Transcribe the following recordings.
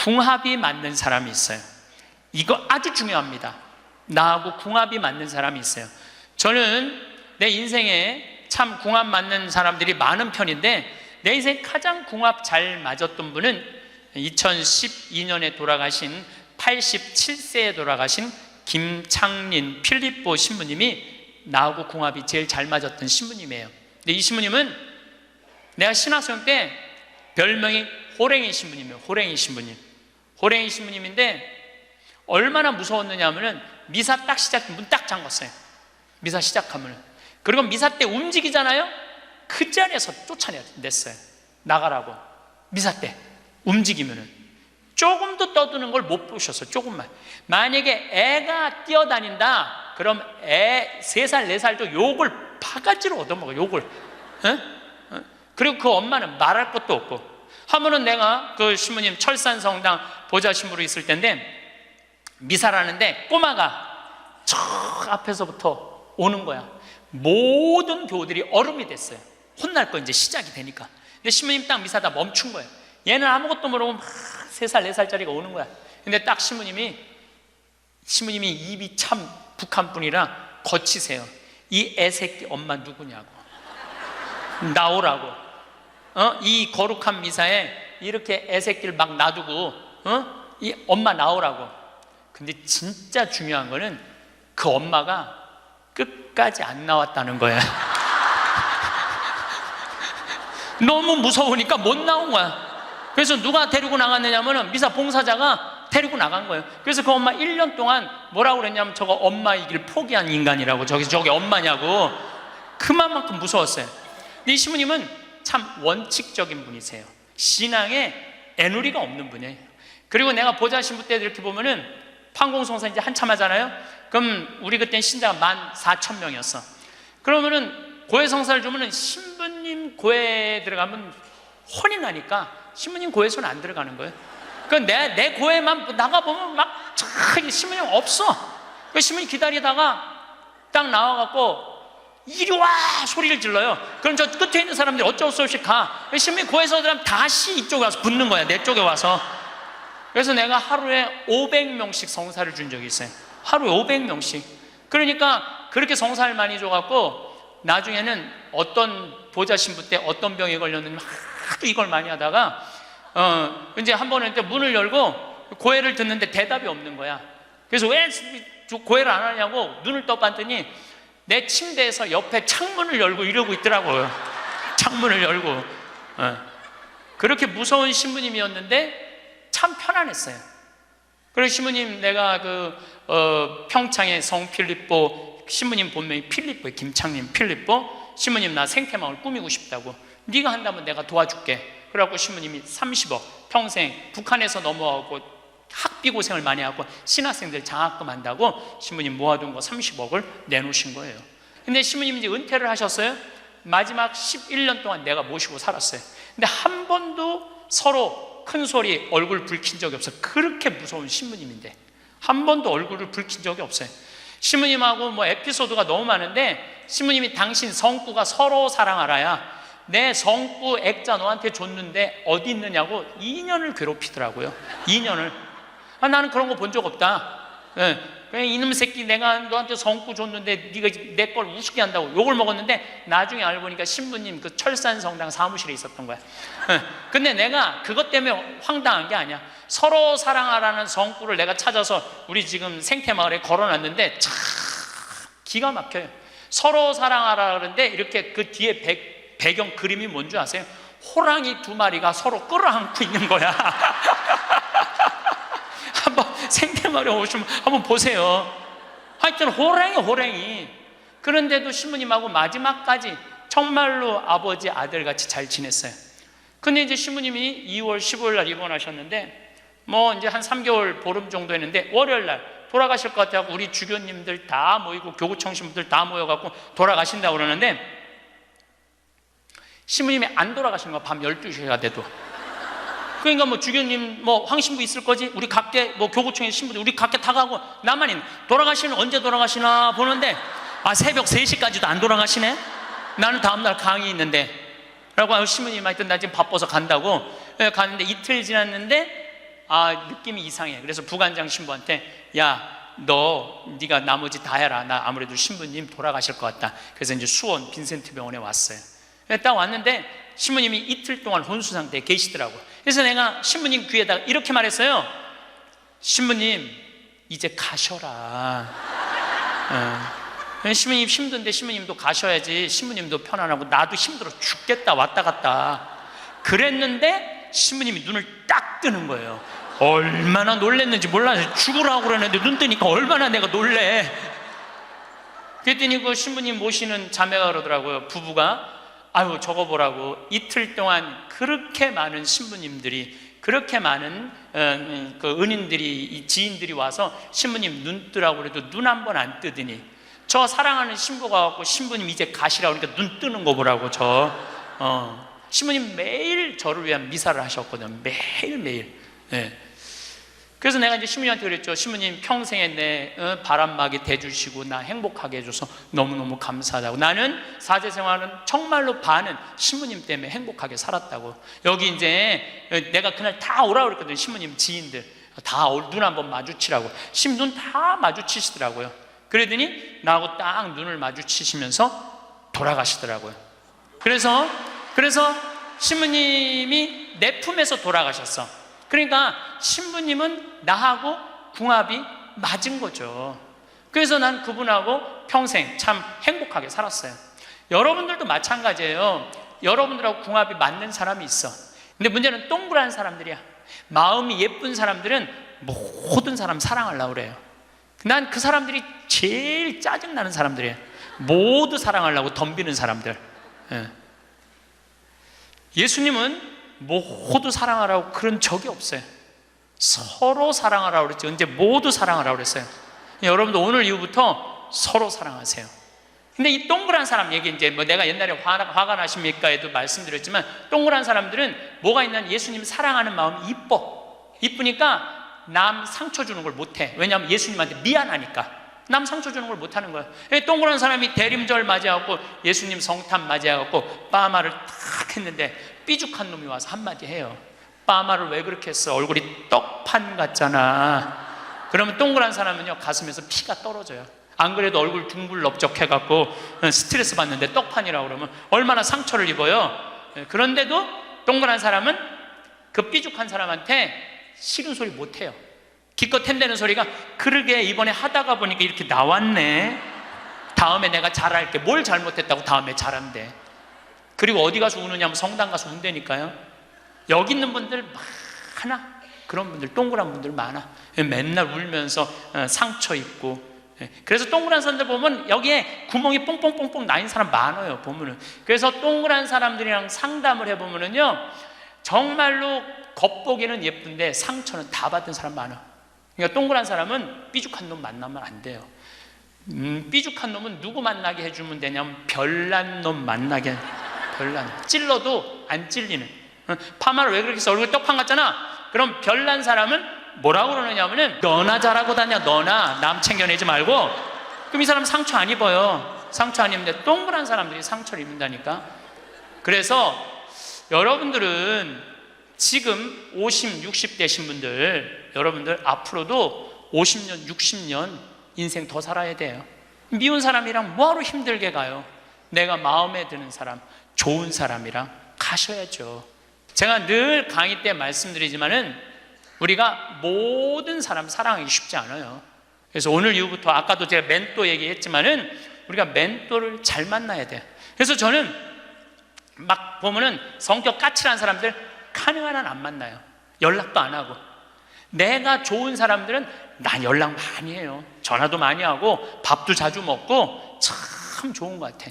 궁합이 맞는 사람이 있어요. 이거 아주 중요합니다. 나하고 궁합이 맞는 사람이 있어요. 저는 내 인생에 참 궁합 맞는 사람들이 많은 편인데, 내 인생 가장 궁합 잘 맞았던 분은 2012년에 돌아가신 87세에 돌아가신 김창린 필립보 신부님이 나하고 궁합이 제일 잘 맞았던 신부님이에요. 근데 이 신부님은 내가 신학생 때 별명이 호랭이 신부님이에요. 호랭이 신부님. 호랭이 신부님인데 얼마나 무서웠느냐 하면은 미사 딱 시작, 문 딱 잠갔어요. 미사 시작하면은. 그리고 미사 때 움직이잖아요? 그 자리에서 쫓아냈어요. 나가라고. 미사 때 움직이면은. 조금도 떠드는 걸 못 보셨어요. 조금만. 만약에 애가 뛰어다닌다, 그럼 애 3살, 4살도 욕을 바가지로 얻어먹어요. 욕을. 그리고 그 엄마는 말할 것도 없고. 한 번은 내가 그 신부님 철산성당 보좌 신부로 있을 때인데, 미사를 하는데 꼬마가 저 앞에서부터 오는 거야. 모든 교우들이 얼음이 됐어요. 혼날 거 이제 시작이 되니까. 근데 신부님 딱 미사다 멈춘 거예요. 얘는 아무것도 모르고 막 3살, 4살짜리가 오는 거야. 근데 딱 신부님이 입이 참 북한 분이라 거치세요. 이 애새끼 엄마 누구냐고. 나오라고. 이 거룩한 미사에 이렇게 애새끼를 막 놔두고 이 엄마 나오라고. 근데 진짜 중요한 거는 그 엄마가 끝까지 안 나왔다는 거야. 너무 무서우니까 못 나온 거야. 그래서 누가 데리고 나갔느냐면 미사 봉사자가 데리고 나간 거예요. 그래서 그 엄마 1년 동안 뭐라고 그랬냐면, 저거 엄마이길 포기한 인간이라고. 저게 엄마냐고. 그만큼 무서웠어요. 근데 이 신부님은 참 원칙적인 분이세요. 신앙에 애누리가 없는 분이에요. 그리고 내가 보좌 신부 때 이렇게 보면은 판공성사 이제 한참 하잖아요. 그럼 우리 그때는 신자가 14,000명이었어. 그러면은 고해 성사를 주면은 신부님 고해에 들어가면 혼이 나니까 신부님 고해 손 안 들어가는 거예요. 그 내 고해만 나가보면 막 신부님 없어. 그 신부님 기다리다가 딱 나와갖고 이리 와 소리를 질러요. 그럼 저 끝에 있는 사람들이 어쩔 수 없이 가. 신부님 고해서 들어가면 다시 이쪽에 와서 붙는 거야. 내 쪽에 와서. 그래서 내가 하루에 500명씩 성사를 준 적이 있어요. 하루에 500명씩. 그러니까 그렇게 성사를 많이 줘갖고 나중에는 어떤 보좌 신부 때 어떤 병에 걸렸는지 하도 이걸 많이 하다가 이제 한 번은 문을 열고 고해를 듣는데 대답이 없는 거야. 그래서 왜 고해를 안 하냐고 눈을 떠봤더니 내 침대에서 옆에 창문을 열고 이러고 있더라고요. 창문을 열고. 그렇게 무서운 신부님이었는데 참 편안했어요. 그리고 신부님, 내가 평창의 성 필립보 신부님 본명이 필립보예요. 김창림 필립보. 신부님 나 생태마을 꾸미고 싶다고. 네가 한다면 내가 도와줄게. 그래갖고 신부님이 30억 평생 북한에서 넘어가고 학비 고생을 많이 하고 신학생들 장학금 한다고 신부님 모아둔 거 30억을 내놓으신 거예요. 근데 신부님이 이제 은퇴를 하셨어요. 마지막 11년 동안 내가 모시고 살았어요. 근데 한 번도 서로 큰 소리 얼굴 붉힌 적이 없어요. 그렇게 무서운 신부님인데 한 번도 얼굴을 붉힌 적이 없어요. 신부님하고 뭐 에피소드가 너무 많은데, 신부님이 당신 성구가 서로 사랑하라야 내 성구 액자 너한테 줬는데 어디 있느냐고 2년을 괴롭히더라고요. 2년을. 나는 그런 거 본 적 없다. 그냥 이놈 새끼 내가 너한테 성구 줬는데 네가 내 걸 우습게 한다고 욕을 먹었는데, 나중에 알고 보니까 신부님 그 철산성당 사무실에 있었던 거야. 근데 내가 그것 때문에 황당한 게 아니야. 서로 사랑하라는 성구를 내가 찾아서 우리 지금 생태마을에 걸어놨는데 참 기가 막혀요. 서로 사랑하라 그러는데 이렇게 그 뒤에 배경 그림이 뭔지 아세요? 호랑이 2마리가 서로 끌어안고 있는 거야. 한번 생태마을에 오시면 한번 보세요. 하여튼 호랑이. 그런데도 신부님하고 마지막까지 정말로 아버지 아들같이 잘 지냈어요. 근데 이제 신부님이 2월 15일 날 입원하셨는데 뭐 이제 한 3개월 보름 정도 했는데, 월요일 날 돌아가실 것 같아요. 우리 주교님들 다 모이고 교구청 신부들 다 모여갖고 돌아가신다고 그러는데, 신부님이 안 돌아가시는 거야. 밤 12시가 돼도. 그러니까 뭐 주교님 뭐 황신부 있을 거지, 우리 각계 뭐 교구청의 신부들 우리 각계 다 가고 나만 있는. 돌아가시는 언제 돌아가시나 보는데 새벽 3시까지도 안 돌아가시네. 나는 다음날 강의 있는데 라고 신부님이 하여튼 나 지금 바빠서 간다고. 가는데 이틀 지났는데 느낌이 이상해. 그래서 부관장 신부한테 네가 나머지 다 해라. 나 아무래도 신부님 돌아가실 것 같다. 그래서 이제 수원 빈센트 병원에 왔어요. 딱 왔는데 신부님이 이틀 동안 혼수 상태에 계시더라고요. 그래서 내가 신부님 귀에다가 이렇게 말했어요. 신부님 이제 가셔라. 신부님 힘든데 신부님도 가셔야지. 신부님도 편안하고 나도 힘들어 죽겠다 왔다 갔다 그랬는데 신부님이 눈을 딱 뜨는 거예요. 얼마나 놀랬는지 몰라요. 죽으라고 그러는데 눈 뜨니까 얼마나 내가 놀래. 그랬더니 그 신부님 모시는 자매가 그러더라고요. 부부가 저거 보라고 이틀 동안 그렇게 많은 신부님들이, 그렇게 많은 그 은인들이, 지인들이 와서 신부님 눈 뜨라고 그래도 눈 한 번 안 뜨더니 저 사랑하는 신부가 와갖고 신부님 이제 가시라고 그러니까 눈 뜨는 거 보라고. 신부님 매일 저를 위한 미사를 하셨거든요. 매일매일. 그래서 내가 이제 신부님한테 그랬죠. 신부님 평생에 내 바람막이 돼주시고 나 행복하게 해줘서 너무너무 감사하다고. 나는 사제 생활은 정말로 반은 신부님 때문에 행복하게 살았다고. 여기 이제 내가 그날 다 오라고 그랬거든요. 신부님 지인들 다 눈 한번 마주치라고. 신부 눈 다 마주치시더라고요. 그러더니 나하고 딱 눈을 마주치시면서 돌아가시더라고요. 그래서 신부님이 내 품에서 돌아가셨어. 그러니까 신부님은 나하고 궁합이 맞은 거죠. 그래서 난 그분하고 평생 참 행복하게 살았어요. 여러분들도 마찬가지예요. 여러분들하고 궁합이 맞는 사람이 있어. 근데 문제는 동그란 사람들이야. 마음이 예쁜 사람들은 모든 사람 사랑하려고 그래요. 난 그 사람들이 제일 짜증나는 사람들이에요. 모두 사랑하려고 덤비는 사람들. 예수님은 모두 사랑하라고 그런 적이 없어요. 서로 사랑하라고 그랬죠. 이제 모두 사랑하라고 그랬어요. 여러분도 오늘 이후부터 서로 사랑하세요. 근데 이 동그란 사람 얘기, 이제 내가 옛날에 화가 나십니까에도 말씀드렸지만, 동그란 사람들은 뭐가 있냐면 예수님 사랑하는 마음이 이쁘니까 남 상처 주는 걸 못해. 왜냐하면 예수님한테 미안하니까 남 상처 주는 걸 못하는 거예요. 동그란 사람이 대림절 맞이하고 예수님 성탄 맞이하고 빠마를 탁 했는데 삐죽한 놈이 와서 한마디 해요. 빠마를 왜 그렇게 했어? 얼굴이 떡판 같잖아. 그러면 동그란 사람은요 가슴에서 피가 떨어져요. 안 그래도 얼굴 둥글럽적해갖고 스트레스 받는데 떡판이라고 그러면 얼마나 상처를 입어요. 그런데도 동그란 사람은 그 삐죽한 사람한테 싫은 소리 못해요. 기껏 hen대는 소리가 그러게 이번에 하다가 보니까 이렇게 나왔네. 다음에 내가 잘할게. 뭘 잘못했다고 다음에 잘한대. 그리고 어디 가서 우느냐면 성당 가서 운다니까요. 여기 있는 분들 많아. 그런 분들, 동그란 분들 많아. 맨날 울면서 상처 입고. 그래서 동그란 사람들 보면 여기에 구멍이 뽕뽕뽕뽕 나인 사람 많아요. 보면은. 그래서 동그란 사람들이랑 상담을 해보면은요 정말로 겉보기는 예쁜데 상처는 다 받은 사람 많아. 그러니까 동그란 사람은 삐죽한 놈 만나면 안 돼요. 삐죽한 놈은 누구 만나게 해주면 되냐면 별난 놈 만나게. 별난. 찔러도 안 찔리는. 파마를 왜 그렇게 해서 얼굴 떡판 같잖아. 그럼 별난 사람은 뭐라고 그러느냐면은 너나 잘하고 다녀. 너나 남 챙겨내지 말고. 그럼 이 사람 상처 안 입어요. 상처 안 입는데 동그란 사람들이 상처를 입는다니까. 그래서 여러분들은 지금 50, 60 되신 분들, 여러분들 앞으로도 50년, 60년 인생 더 살아야 돼요. 미운 사람이랑 뭐하러 힘들게 가요? 내가 마음에 드는 사람, 좋은 사람이랑 가셔야죠. 제가 늘 강의 때 말씀드리지만은 우리가 모든 사람 사랑하기 쉽지 않아요. 그래서 오늘 이후부터 아까도 제가 멘토 얘기했지만은 우리가 멘토를 잘 만나야 돼요. 그래서 저는 막 보면은 성격 까칠한 사람들 가능한 한 안 만나요. 연락도 안 하고. 내가 좋은 사람들은 난 연락 많이 해요. 전화도 많이 하고 밥도 자주 먹고 참 좋은 것 같아.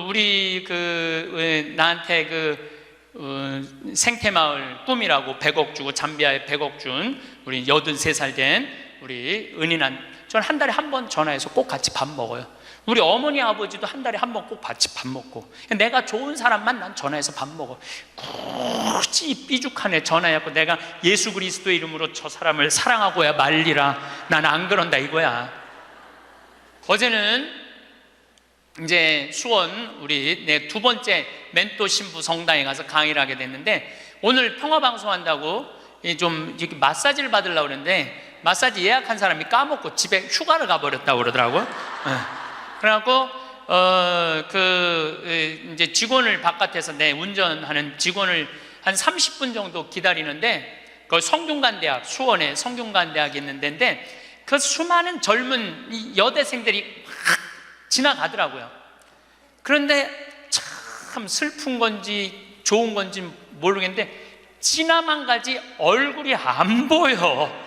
우리 나한테 생태마을 꿈이라고 100억 주고 잠비아에 100억 준 우리 83살 된 우리 은인한, 저는 한 달에 한 번 전화해서 꼭 같이 밥 먹어요. 우리 어머니 아버지도 한 달에 한 번 꼭 같이 밥 먹고. 내가 좋은 사람만 난 전화해서 밥 먹어. 굳이 삐죽한 애 전화해갖고 내가 예수 그리스도 이름으로 저 사람을 사랑하고야 말리라. 난 안 그런다 이거야. 어제는 이제 수원 우리 내 두 번째 멘토 신부 성당에 가서 강의를 하게 됐는데, 오늘 평화방송 한다고 좀 이렇게 마사지를 받으려고 그랬는데 마사지 예약한 사람이 까먹고 집에 휴가를 가버렸다고 그러더라고요. 그래갖고 이제 직원을 바깥에서 운전하는 직원을 한 30분 정도 기다리는데 그 성균관대학, 수원에 성균관대학이 있는 데인데 그 수많은 젊은 여대생들이 막 지나가더라고요. 그런데 참 슬픈 건지 좋은 건지 모르겠는데 지나만 가지 얼굴이 안 보여.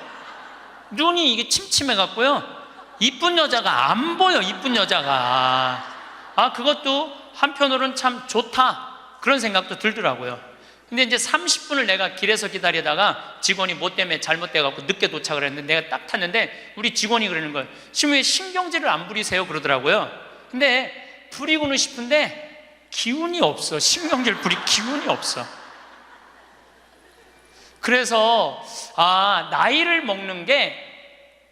눈이 이게 침침해갖고요, 이쁜 여자가 안 보여. 이쁜 여자가. 그것도 한편으로는 참 좋다, 그런 생각도 들더라고요. 근데 이제 30분을 내가 길에서 기다리다가 직원이 뭐 때문에 잘못돼갖고 늦게 도착을 했는데 내가 딱 탔는데 우리 직원이 그러는 거예요. 지금 왜 신경질을 안 부리세요? 그러더라고요. 근데 부리고는 싶은데 기운이 없어. 신경질 부릴 기운이 없어. 그래서 나이를 먹는 게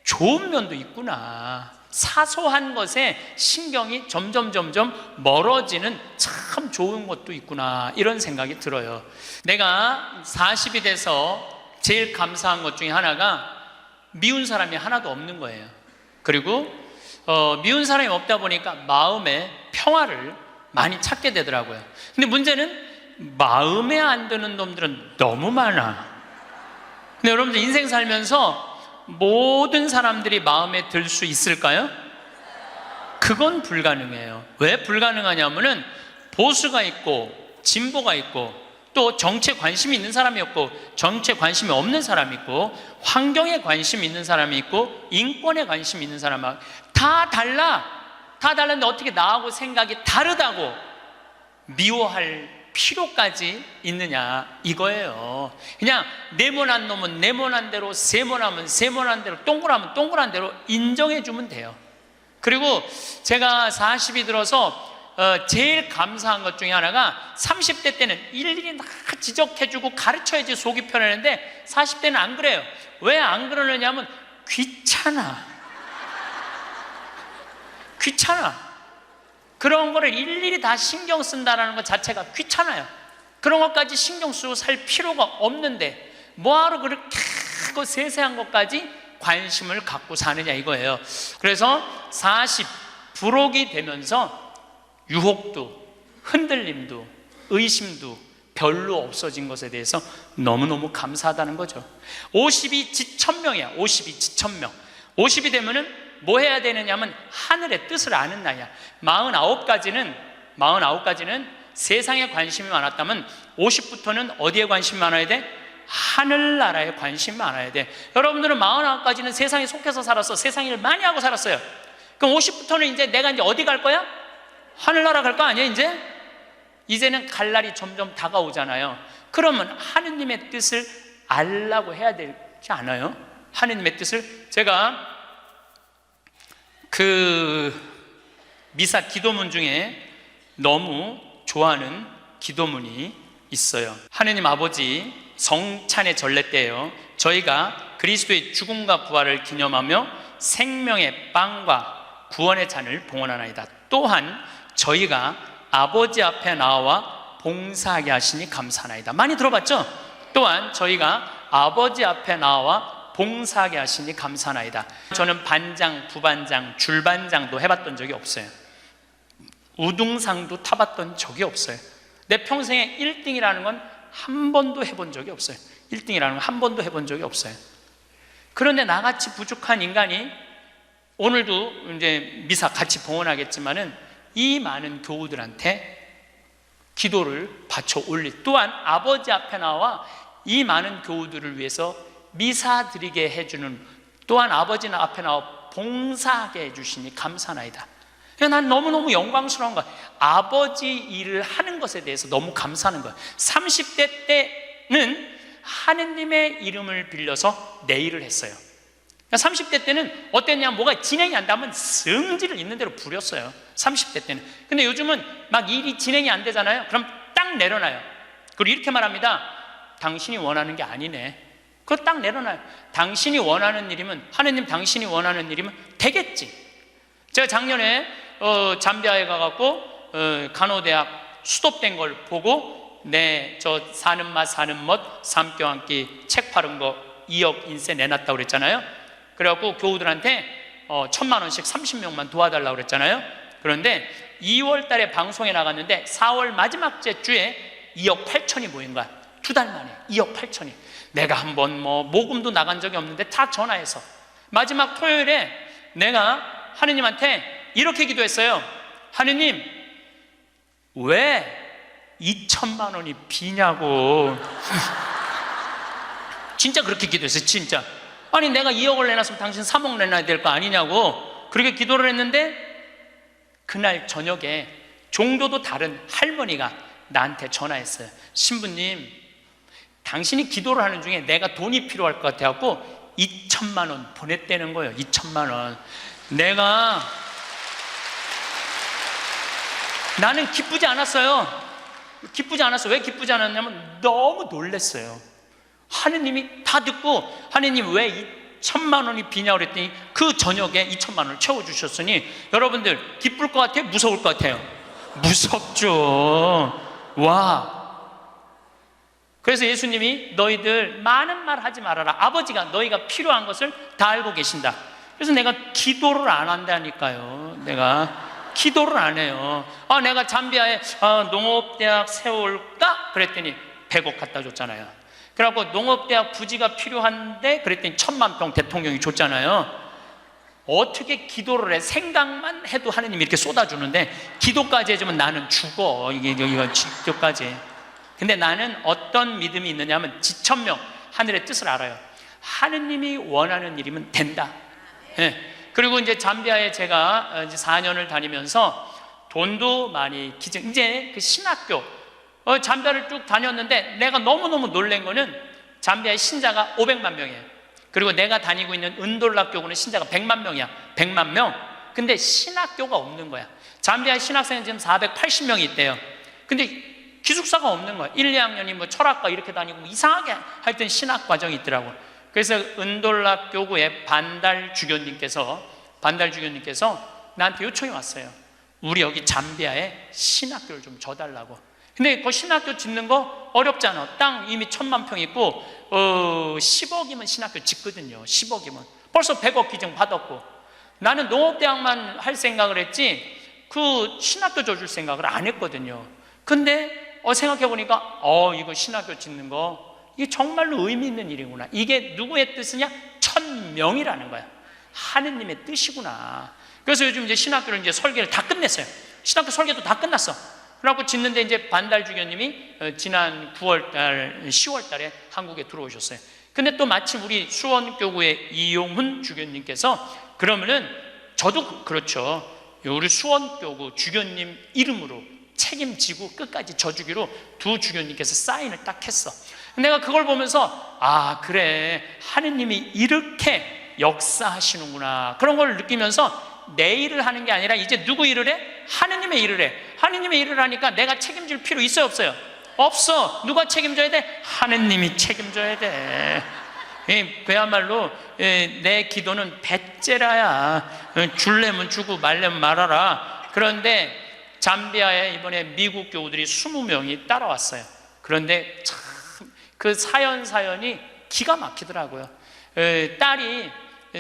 좋은 면도 있구나. 사소한 것에 신경이 점점 멀어지는 참 좋은 것도 있구나, 이런 생각이 들어요. 내가 40이 돼서 제일 감사한 것 중에 하나가 미운 사람이 하나도 없는 거예요. 그리고 미운 사람이 없다 보니까 마음에 평화를 많이 찾게 되더라고요. 근데 문제는 마음에 안 드는 놈들은 너무 많아. 근데 여러분들 인생 살면서 모든 사람들이 마음에 들 수 있을까요? 그건 불가능해요. 왜 불가능하냐면은 보수가 있고 진보가 있고 또 정치에 관심이 있는 사람이 있고 정치에 관심이 없는 사람이 있고 환경에 관심이 있는 사람이 있고 인권에 관심이 있는 사람이 다 달라. 다 달랐는데 어떻게 나하고 생각이 다르다고 미워할 필요까지 있느냐, 이거예요. 그냥 네모난 놈은 네모난 대로, 세모나면 세모난 대로, 동그라면 동그란 대로 인정해 주면 돼요. 그리고 제가 40이 들어서 제일 감사한 것 중에 하나가 30대 때는 일일이 다 지적해주고 가르쳐야지 속이 편했는데 40대는 안 그래요. 왜 안 그러느냐면 귀찮아. 그런 거를 일일이 다 신경 쓴다는 것 자체가 귀찮아요. 그런 것까지 신경 쓰고 살 필요가 없는데 뭐하러 그렇게 세세한 것까지 관심을 갖고 사느냐, 이거예요. 그래서 40 부록이 되면서 유혹도 흔들림도 의심도 별로 없어진 것에 대해서 너무너무 감사하다는 거죠. 50이 지천명이야. 50이 지천명. 50이 되면은 뭐 해야 되느냐면 하늘의 뜻을 아는 나이야. 49까지는 세상에 관심이 많았다면 50부터는 어디에 관심이 많아야 돼? 하늘나라에 관심이 많아야 돼. 여러분들은 49까지는 세상에 속해서 살았어. 세상 일을 많이 하고 살았어요. 그럼 50부터는 이제 내가 이제 어디 갈 거야? 하늘나라 갈 거 아니야? 이제는 갈 날이 점점 다가오잖아요. 그러면 하느님의 뜻을 알라고 해야 되지 않아요? 하느님의 뜻을. 제가 미사 기도문 중에 너무 좋아하는 기도문이 있어요. 하느님 아버지, 성찬의 전례 때예요. 저희가 그리스도의 죽음과 부활을 기념하며 생명의 빵과 구원의 잔을 봉헌하나이다. 또한 저희가 아버지 앞에 나와 봉사하게 하시니 감사하나이다. 많이 들어봤죠? 또한 저희가 아버지 앞에 나와 봉사하게 하시니 감사하나이다. 저는 반장, 부반장, 줄반장도 해봤던 적이 없어요. 우등상도 타봤던 적이 없어요. 내 평생에 1등이라는 건 한 번도 해본 적이 없어요. 1등이라는 건 한 번도 해본 적이 없어요. 그런데 나같이 부족한 인간이 오늘도 이제 미사 같이 봉헌하겠지만은 이 많은 교우들한테 기도를 바쳐 올릴, 또한 아버지 앞에 나와 이 많은 교우들을 위해서 미사 드리게 해주는, 또한 아버지 앞에 나와 봉사하게 해주시니 감사나이다. 난 너무너무 영광스러운 거야. 아버지 일을 하는 것에 대해서 너무 감사하는 거야. 30대 때는 하느님의 이름을 빌려서 내 일을 했어요. 30대 때는 어땠냐, 뭐가 진행이 안 되면 성질을 있는 대로 부렸어요. 30대 때는. 근데 요즘은 막 일이 진행이 안 되잖아요. 그럼 딱 내려놔요. 그리고 이렇게 말합니다. 당신이 원하는 게 아니네. 그거 딱 내려놔요. 당신이 원하는 일이면, 하느님 당신이 원하는 일이면 되겠지. 제가 작년에 잠비아에 가갖고 간호대학 수톱된 걸 보고 저 사는 맛 사는 멋 삼교 한 끼 책 팔은 거 2억 인쇄 내놨다고 그랬잖아요. 그래갖고 교우들한테 1,000만 원씩 30명만 도와달라고 그랬잖아요. 그런데 2월 달에 방송에 나갔는데 4월 마지막 주에 2억 8천이 모인 거야. 2달 만에 2억 8천이. 내가 한번 모금도 나간 적이 없는데 다 전화해서 마지막 토요일에 내가 하느님한테 이렇게 기도했어요. 하느님, 왜 2천만 원이 비냐고. 진짜 그렇게 기도했어요. 진짜. 아니 내가 2억을 내놨으면 당신 3억 내놔야 될 거 아니냐고 그렇게 기도를 했는데, 그날 저녁에 종교도 다른 할머니가 나한테 전화했어요. 신부님, 당신이 기도를 하는 중에 내가 돈이 필요할 것 같아갖고 2천만 원 보냈다는 거예요. 2천만 원. 나는 기쁘지 않았어요. 기쁘지 않았어. 왜 기쁘지 않았냐면 너무 놀랐어요. 하느님이 다 듣고 하느님 왜 2천만 원이 비냐고 그랬더니 그 저녁에 2천만 원을 채워주셨으니 여러분들 기쁠 것 같아요? 무서울 것 같아요? 무섭죠. 와. 그래서 예수님이 너희들 많은 말 하지 말아라. 아버지가 너희가 필요한 것을 다 알고 계신다. 그래서 내가 기도를 안 한다니까요. 내가 기도를 안 해요. 내가 잠비아에 농업대학 세울까? 그랬더니 100억 갖다 줬잖아요. 그래갖고 농업대학 부지가 필요한데 그랬더니 1,000만 평 대통령이 줬잖아요. 어떻게 기도를 해? 생각만 해도 하느님이 이렇게 쏟아주는데 기도까지 해주면 나는 죽어. 이거 기도까지. 근데 나는 어떤 믿음이 있느냐 하면 지천명 하늘의 뜻을 알아요. 하느님이 원하는 일이면 된다. 네. 그리고 이제 잠비아에 제가 이제 4년을 다니면서 돈도 많이 이제 그 신학교 잠비아를 쭉 다녔는데 내가 너무너무 놀란 거는 잠비아의 신자가 500만 명이에요. 그리고 내가 다니고 있는 은돌라 교구는 신자가 100만 명이야. 100만 명. 근데 신학교가 없는 거야. 잠비아의 신학생은 지금 480명이 있대요. 근데 기숙사가 없는 거야. 1, 2학년이 철학과 이렇게 다니고 이상하게 하여튼 신학 과정이 있더라고. 그래서 은돌라 교구의 반달 주교님께서 나한테 요청이 왔어요. 우리 여기 잠비아에 신학교를 좀 줘달라고. 근데 그 신학교 짓는 거 어렵잖아. 땅 이미 1,000만 평 있고 10억이면 신학교 짓거든요. 10억이면 벌써 100억 기증 받았고, 나는 농업대학만 할 생각을 했지 그 신학교 줘줄 생각을 안 했거든요. 근데 생각해보니까 이거 신학교 짓는 거 이게 정말로 의미 있는 일이구나. 이게 누구의 뜻이냐? 1,000명이라는 거야. 하느님의 뜻이구나. 그래서 요즘 이제 신학교를 이제 설계를 다 끝냈어요. 신학교 설계도 다 끝났어. 그래갖고 짓는데 이제 반달 주교님이 지난 10월 달에 한국에 들어오셨어요. 근데 또 마침 우리 수원교구의 이용훈 주교님께서 그러면은 저도 그렇죠. 우리 수원교구 주교님 이름으로 책임지고 끝까지 져주기로 두 주교님께서 사인을 딱 했어. 내가 그걸 보면서 그래, 하느님이 이렇게 역사하시는구나, 그런 걸 느끼면서 내 일을 하는 게 아니라 이제 누구 일을 해? 하느님의 일을 해. 하느님의 일을 하니까 내가 책임질 필요 있어요, 없어요? 없어. 누가 책임져야 돼? 하느님이 책임져야 돼. 그야말로 내 기도는 배째라야. 줄래면 주고 말래면 말아라. 그런데 잠비아에 이번에 미국 교우들이 20명이 따라왔어요. 그런데 참 그 사연이 기가 막히더라고요. 딸이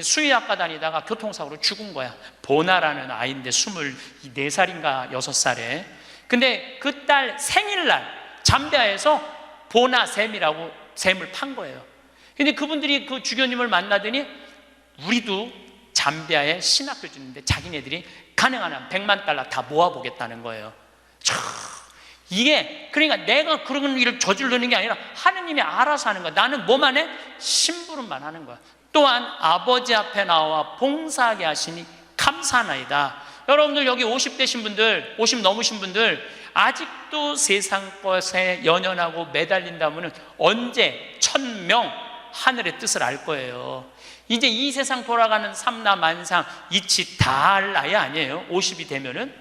수의학과 다니다가 교통사고로 죽은 거야. 보나라는 아이인데 24살인가 6살에. 근데 그 딸 생일날 잠비아에서 보나 샘이라고 샘을 판 거예요. 근데 그분들이 그 주교님을 만나더니 우리도 잠비아에 신학교 짓는데 자기네들이 가능한 한 100만 달러 다 모아보겠다는 거예요. 이게 그러니까 내가 그런 일을 저지르는 게 아니라 하느님이 알아서 하는 거야. 나는 뭐만 해? 심부름만 하는 거야. 또한 아버지 앞에 나와 봉사하게 하시니 감사하나이다. 여러분들 여기 50대신 분들, 50 넘으신 분들 아직도 세상 것에 연연하고 매달린다면 언제 1,000명 하늘의 뜻을 알 거예요. 이제 이 세상 돌아가는 삼라만상 이치 다 할 나이 아니에요? 50이 되면은.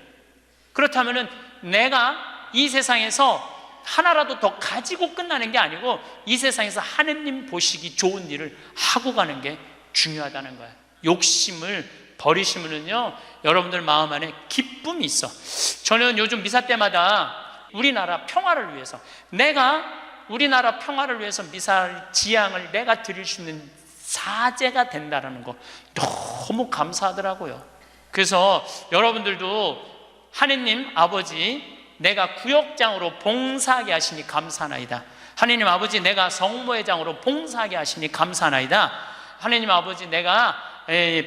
그렇다면은 내가 이 세상에서 하나라도 더 가지고 끝나는 게 아니고 이 세상에서 하느님 보시기 좋은 일을 하고 가는 게 중요하다는 거야. 욕심을 버리시면은요, 여러분들 마음 안에 기쁨이 있어. 저는 요즘 미사 때마다 우리나라 평화를 위해서, 내가 우리나라 평화를 위해서 미사일 지향을 내가 드릴 수 있는 사제가 된다는 거 너무 감사하더라고요. 그래서 여러분들도 하느님 아버지, 내가 구역장으로 봉사하게 하시니 감사하나이다. 하느님 아버지, 내가 성모회장으로 봉사하게 하시니 감사하나이다. 하느님 아버지, 내가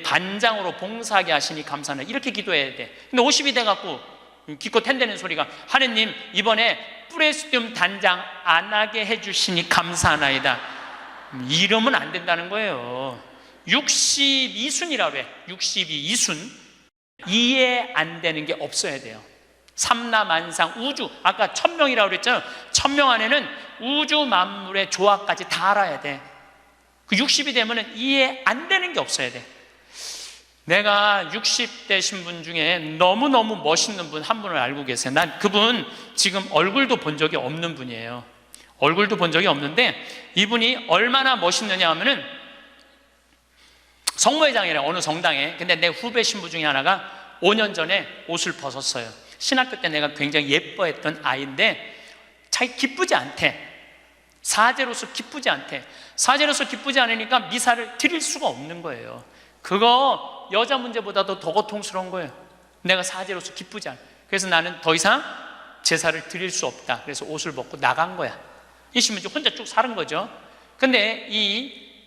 반장으로 봉사하게 하시니 감사하나이다. 이렇게 기도해야 돼. 근데 50이 돼갖고 기껏 텐대는 소리가, 하느님 이번에 프레스디움 단장 안 하게 해주시니 감사하나이다. 이러면 안 된다는 거예요. 62순이라고 해. 62순. 이해 안 되는 게 없어야 돼요. 삼라만상 우주, 아까 1000명이라고 그랬잖아요. 1000명 안에는 우주 만물의 조화까지 다 알아야 돼. 그 60이 되면은 이해 안 되는 게 없어야 돼. 내가 60대 신분 중에 너무너무 멋있는 분 한 분을 알고 계세요. 난 그분 지금 얼굴도 본 적이 없는 분이에요. 얼굴도 본 적이 없는데 이분이 얼마나 멋있느냐 하면은 성모회장이래, 어느 성당에. 근데 내 후배 신부 중에 하나가 5년 전에 옷을 벗었어요. 신학교 때 내가 굉장히 예뻐했던 아이인데 자기 기쁘지 않대. 사제로서 기쁘지 않대. 사제로서 기쁘지 않으니까 미사를 드릴 수가 없는 거예요. 그거 여자 문제보다도 더 고통스러운 거예요. 내가 사제로서 기쁘지 않아. 그래서 나는 더 이상 제사를 드릴 수 없다. 그래서 옷을 벗고 나간 거야. 이 신부는 혼자 쭉 사는 거죠. 근데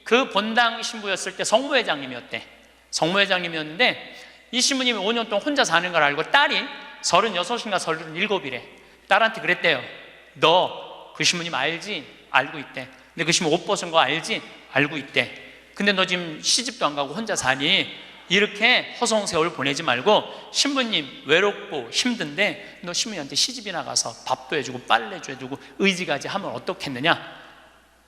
그 본당 신부였을 때 성모회장님이었대. 성모회장님이었는데 이 신부님이 5년 동안 혼자 사는 걸 알고 딸이 36인가 37이래. 딸한테 그랬대요. 너 그 신부님 알지? 알고 있대. 근데 그 신부 옷 벗은 거 알지? 알고 있대. 근데 너 지금 시집도 안 가고 혼자 사니? 이렇게 허송 세월 보내지 말고 신부님 외롭고 힘든데 너 신부님한테 시집이나 가서 밥도 해주고 빨래도 해주고 의지가지 하면 어떻겠느냐?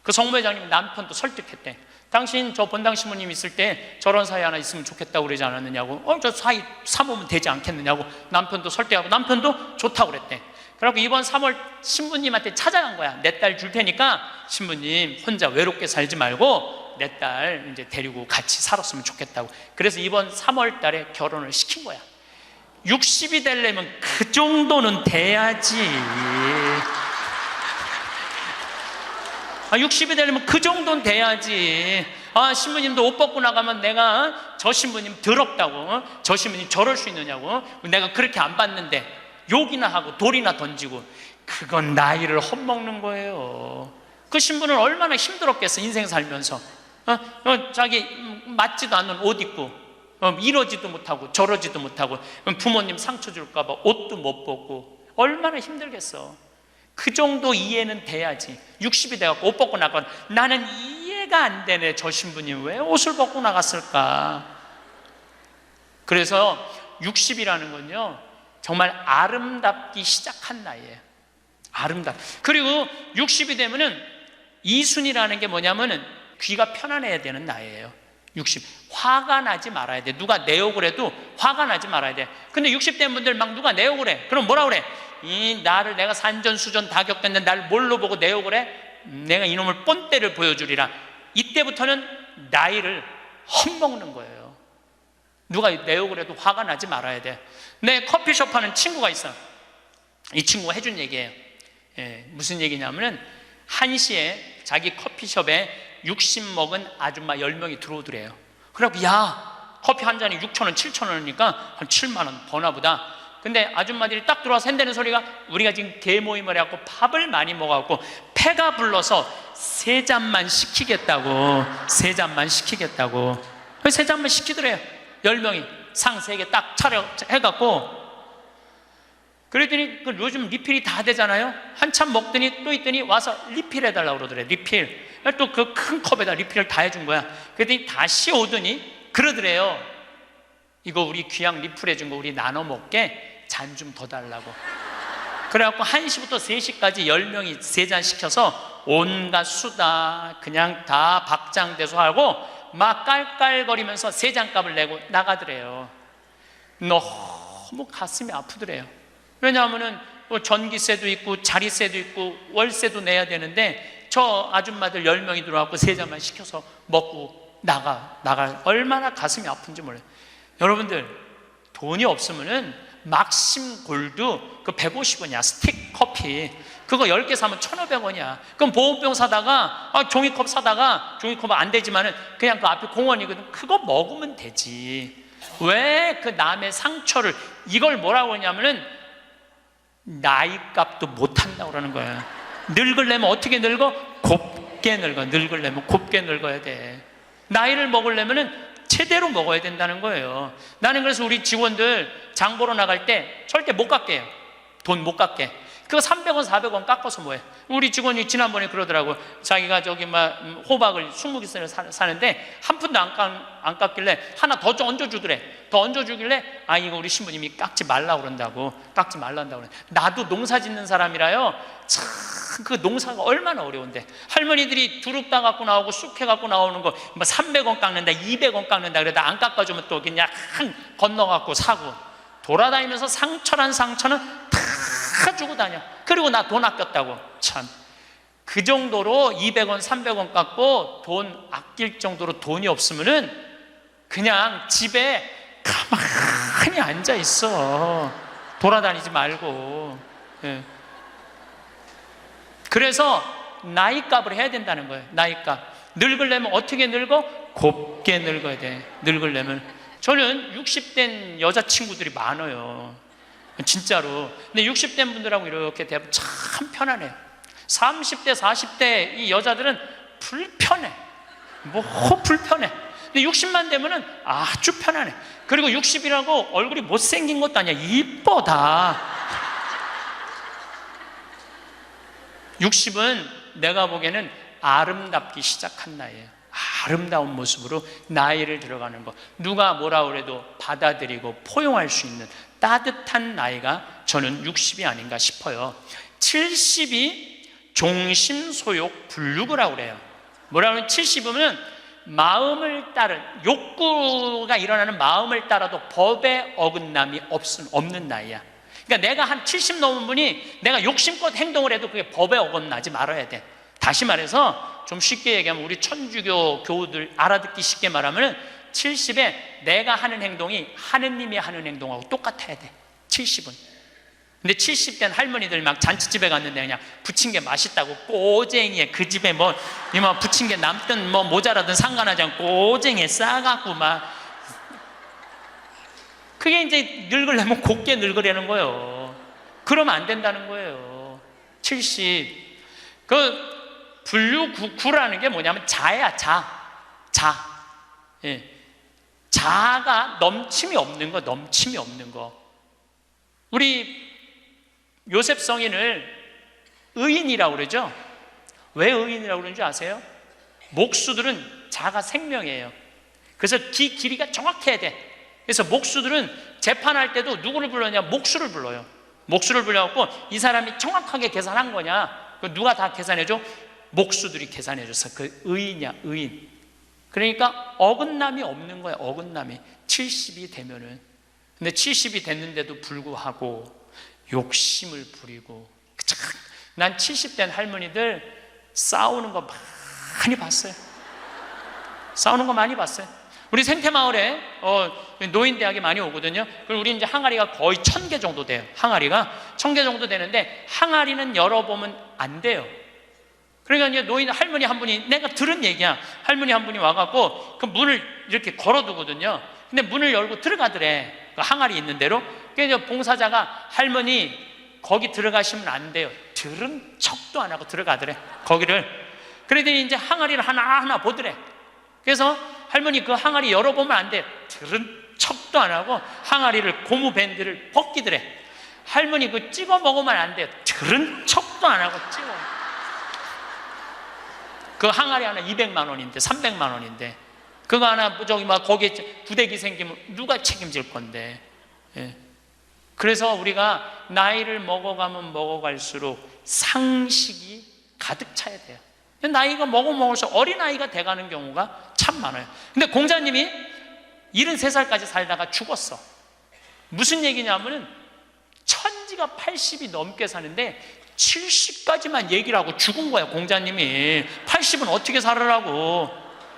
그 성모회장님 남편도 설득했대. 당신 저 본당 신부님 있을 때 저런 사이 하나 있으면 좋겠다고 그러지 않았느냐고. 저 사이 사모면 되지 않겠느냐고 남편도 설득하고 남편도 좋다고 그랬대. 그래갖고 이번 3월 신부님한테 찾아간 거야. 내 딸 줄 테니까 신부님 혼자 외롭게 살지 말고 내 딸 이제 데리고 같이 살았으면 좋겠다고. 그래서 이번 3월 달에 결혼을 시킨 거야. 60이 되려면 그 정도는 돼야지. 60이 되려면 그 정도는 돼야지. 신부님도 옷 벗고 나가면 내가 저 신부님 더럽다고, 저 신부님 저럴 수 있느냐고, 내가 그렇게 안 봤는데 욕이나 하고 돌이나 던지고, 그건 나이를 헛먹는 거예요. 그 신부는 얼마나 힘들었겠어. 인생 살면서 자기 맞지도 않는 옷 입고 이러지도 못하고 저러지도 못하고 부모님 상처 줄까 봐 옷도 못 벗고 얼마나 힘들겠어. 그 정도 이해는 돼야지. 60이 돼갖고 옷 벗고 나가면 나는 이해가 안 되네. 저 신부님 왜 옷을 벗고 나갔을까? 그래서 60이라는 건요 정말 아름답기 시작한 나이예요. 그리고 60이 되면은 이순이라는 게 뭐냐면은 귀가 편안해야 되는 나이예요. 60. 화가 나지 말아야 돼. 누가 내 욕을 해도 화가 나지 말아야 돼. 근데 60 된 분들 막 누가 내 욕을 해. 그럼 뭐라 그래? 나를 내가 산전수전 다 겪었는데 날 뭘로 보고 내 욕을 해? 내가 이놈을 뻔때를 보여주리라. 이때부터는 나이를 헛먹는 거예요. 누가 내 욕을 해도 화가 나지 말아야 돼. 내 커피숍 하는 친구가 있어. 이 친구가 해준 얘기예요. 무슨 얘기냐면은 1시에 자기 커피숍에 60 먹은 아줌마 10명이 들어오더래요. 그래갖고 야 커피 한 잔이 6,000원 7,000원이니까 한 7만 원 버나 보다. 근데 아줌마들이 딱 들어와서 한다는 소리가 우리가 지금 개모임을 해갖고 밥을 많이 먹어갖고 패가 불러서 3잔만 시키겠다고. 3잔만 시키겠다고. 그 3잔만 시키더래요. 10명이 상 3개 딱 차려 해갖고. 그랬더니 요즘 리필이 다 되잖아요. 한참 먹더니 또 있더니 와서 리필 해달라고 그러더래. 리필. 또 그 큰 컵에다 리필을 다 해준 거야. 그랬더니 다시 오더니 그러더래요. 이거 우리 귀양 리필 해준 거 우리 나눠 먹게 잔 좀 더 달라고. 그래갖고 1시부터 3시까지 10명이 3잔 시켜서 온갖 수다 그냥 다 박장대소 하고 막 깔깔거리면서 3잔 값을 내고 나가더래요. 너무 가슴이 아프더래요. 왜냐하면은 전기세도 있고 자리세도 있고 월세도 내야 되는데 저 아줌마들 10명이 들어와서 3잔만 시켜서 먹고 나가 얼마나 가슴이 아픈지 몰라요. 여러분들 돈이 없으면은 막심 골드 그 150원이야. 스틱 커피. 그거 10개 사면 1,500원이야. 그럼 보온병 사다가 종이컵 사다가 종이컵은 안 되지만은 그냥 그 앞에 공원이거든. 그거 먹으면 되지. 왜 그 남의 상처를 이걸 뭐라고 하냐면은 나이 값도 못 한다고 그러는 거야. 늙으려면 어떻게 늙어? 곱게 늙어. 늙으려면 곱게 늙어야 돼. 나이를 먹으려면은 제대로 먹어야 된다는 거예요. 나는 그래서 우리 직원들 장 보러 나갈 때 절대 못 깎게 해요. 돈 못 깎게. 그거 300원, 400원 깎아서 뭐해? 우리 직원이 지난번에 그러더라고. 자기가 저기 막 호박을 20개를 사는데 한 푼도 안 깎길래 하나 더 얹어주더래. 더 얹어주길래 이거 우리 신부님이 깎지 말라고 그런다고. 깎지 말란다고 그래. 나도 농사 짓는 사람이라요. 참 그 농사가 얼마나 어려운데. 할머니들이 두릅 따 갖고 나오고 쑥해 갖고 나오는 거 300원 깎는다, 200원 깎는다 그러다 안 깎아주면 또 그냥 건너 갖고 사고. 돌아다니면서 상처는 다 주고 다녀. 그리고 나 돈 아꼈다고. 참. 그 정도로 200원, 300원 깎고 돈 아낄 정도로 돈이 없으면은 그냥 집에 가만히 앉아 있어. 돌아다니지 말고. 예. 그래서 나이값을 해야 된다는 거예요. 나이값. 늙으려면 어떻게 늙어? 곱게 늙어야 돼. 늙으려면. 저는 60된 여자친구들이 많아요. 진짜로. 근데 60대 분들하고 이렇게 대하면 참 편안해요. 30대, 40대 이 여자들은 불편해. 불편해. 근데 60만 되면은 아주 편안해. 그리고 60이라고 얼굴이 못생긴 것도 아니야. 이뻐 다. 60은 내가 보기에는 아름답기 시작한 나이에요. 아름다운 모습으로 나이를 들어가는 것. 누가 뭐라 그래도 받아들이고 포용할 수 있는 따뜻한 나이가 저는 60이 아닌가 싶어요. 70이 종심소욕 불육이라고 그래요. 뭐라고 하면 70이면 마음을 따른 욕구가 일어나는 마음을 따라도 법의 어긋남이 없는 나이야. 그러니까 내가 한 70 넘은 분이 내가 욕심껏 행동을 해도 그게 법에 어긋나지 말아야 돼. 다시 말해서 좀 쉽게 얘기하면 우리 천주교 교우들 알아듣기 쉽게 말하면 70에 내가 하는 행동이 하느님이 하는 행동하고 똑같아야 돼. 70은. 근데 70된 할머니들 막 잔치집에 갔는데 그냥 부친 게 맛있다고 꼬쟁이에 그 집에 부친 게 남든 모자라든 상관하지 않고 꼬쟁이에 싸갖고 막 그게 이제 늙으려면 곱게 늙으려는 거예요. 그러면 안 된다는 거예요. 70. 불류구라는 게 뭐냐면 자야, 자. 예. 자가 넘침이 없는 거. 우리 요셉 성인을 의인이라고 그러죠? 왜 의인이라고 그러는지 아세요? 목수들은 자가 생명이에요. 그래서 길이가 정확해야 돼. 그래서 목수들은 재판할 때도 누구를 불러냐? 목수를 불러요. 목수를 불러갖고 이 사람이 정확하게 계산한 거냐? 누가 다 계산해줘? 목수들이 계산해줘서 그 의인이야, 의인. 그러니까 어긋남이 없는 거야, 어긋남이. 70이 되면은. 근데 70이 됐는데도 불구하고 욕심을 부리고. 난 70된 할머니들 싸우는 거 많이 봤어요. 우리 생태마을에 노인대학이 많이 오거든요. 그리고 우리 이제 항아리가 거의 1000개 정도 돼요. 항아리가 1000개 정도 되는데 항아리는 열어보면 안 돼요. 그러니까 이제 노인 할머니 한 분이, 내가 들은 얘기야. 할머니 한 분이 와갖고 그 문을 이렇게 걸어두거든요. 근데 문을 열고 들어가더래. 그 항아리 있는 대로. 그래서 봉사자가 할머니 거기 들어가시면 안 돼요. 들은 척도 안 하고 들어가더래. 거기를. 그러더니 이제 항아리를 하나하나 보더래. 그래서 할머니 그 항아리 열어보면 안 돼. 들은 척도 안 하고 항아리를 고무 밴드를 벗기더래. 할머니 그 찍어 먹으면 안 돼요. 들은 척도 안 하고 찍어. 그 항아리 하나 200만 원인데 300만 원인데 그거 하나 거기에 부대기 생기면 누가 책임질 건데. 예. 그래서 우리가 나이를 먹어가면 먹어갈수록 상식이 가득 차야 돼요. 나이가 먹을수록 어린아이가 돼가는 경우가 참 많아요. 근데 공자님이 73살까지 살다가 죽었어. 무슨 얘기냐면은 천지가 80이 넘게 사는데 70까지만 얘기를 하고 죽은 거야. 공자님이 80은 어떻게 살으라고.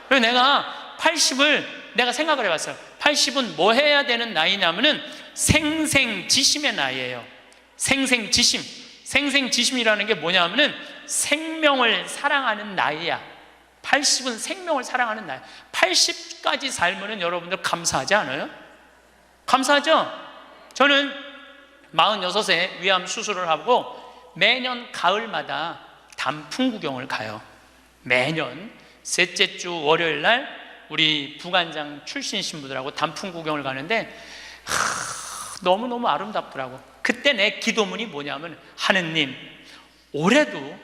그래서 내가 80을 내가 생각을 해봤어요. 80은 뭐 해야 되는 나이냐면은 생생지심의 나이예요. 생생지심. 생생지심이라는 게 뭐냐면은 생명을 사랑하는 나이야. 80은 생명을 사랑하는 나이. 80까지 살면은 여러분들 감사하지 않아요? 감사하죠? 저는 46세 위암 수술을 하고 매년 가을마다 단풍 구경을 가요. 매년 셋째 주 월요일 날 우리 부관장 출신 신부들하고 단풍 구경을 가는데 너무너무 아름답더라고. 그때 내 기도문이 뭐냐면, 하느님, 올해도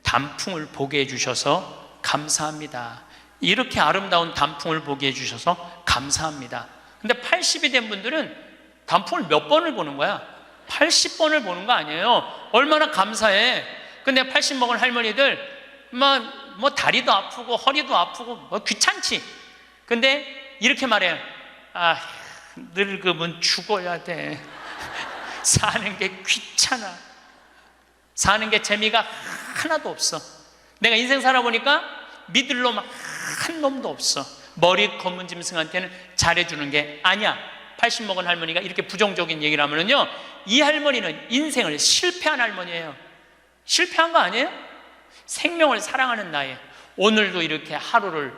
단풍을 보게 해주셔서 감사합니다. 이렇게 아름다운 단풍을 보게 해주셔서 감사합니다. 근데 80이 된 분들은 단풍을 몇 번을 보는 거야? 80번을 보는 거 아니에요. 얼마나 감사해. 근데 80 먹은 할머니들 뭐 다리도 아프고 허리도 아프고 뭐 귀찮지. 근데 이렇게 말해요. 아, 늙으면 죽어야 돼. 사는 게 귀찮아. 사는 게 재미가 하나도 없어. 내가 인생 살아보니까 믿을 놈 한 놈도 없어. 머리 검은 짐승한테는 잘해주는 게 아니야. 80 먹은 할머니가 이렇게 부정적인 얘기를 하면은요, 이 할머니는 인생을 실패한 할머니예요. 실패한 거 아니에요? 생명을 사랑하는 나이에 오늘도 이렇게 하루를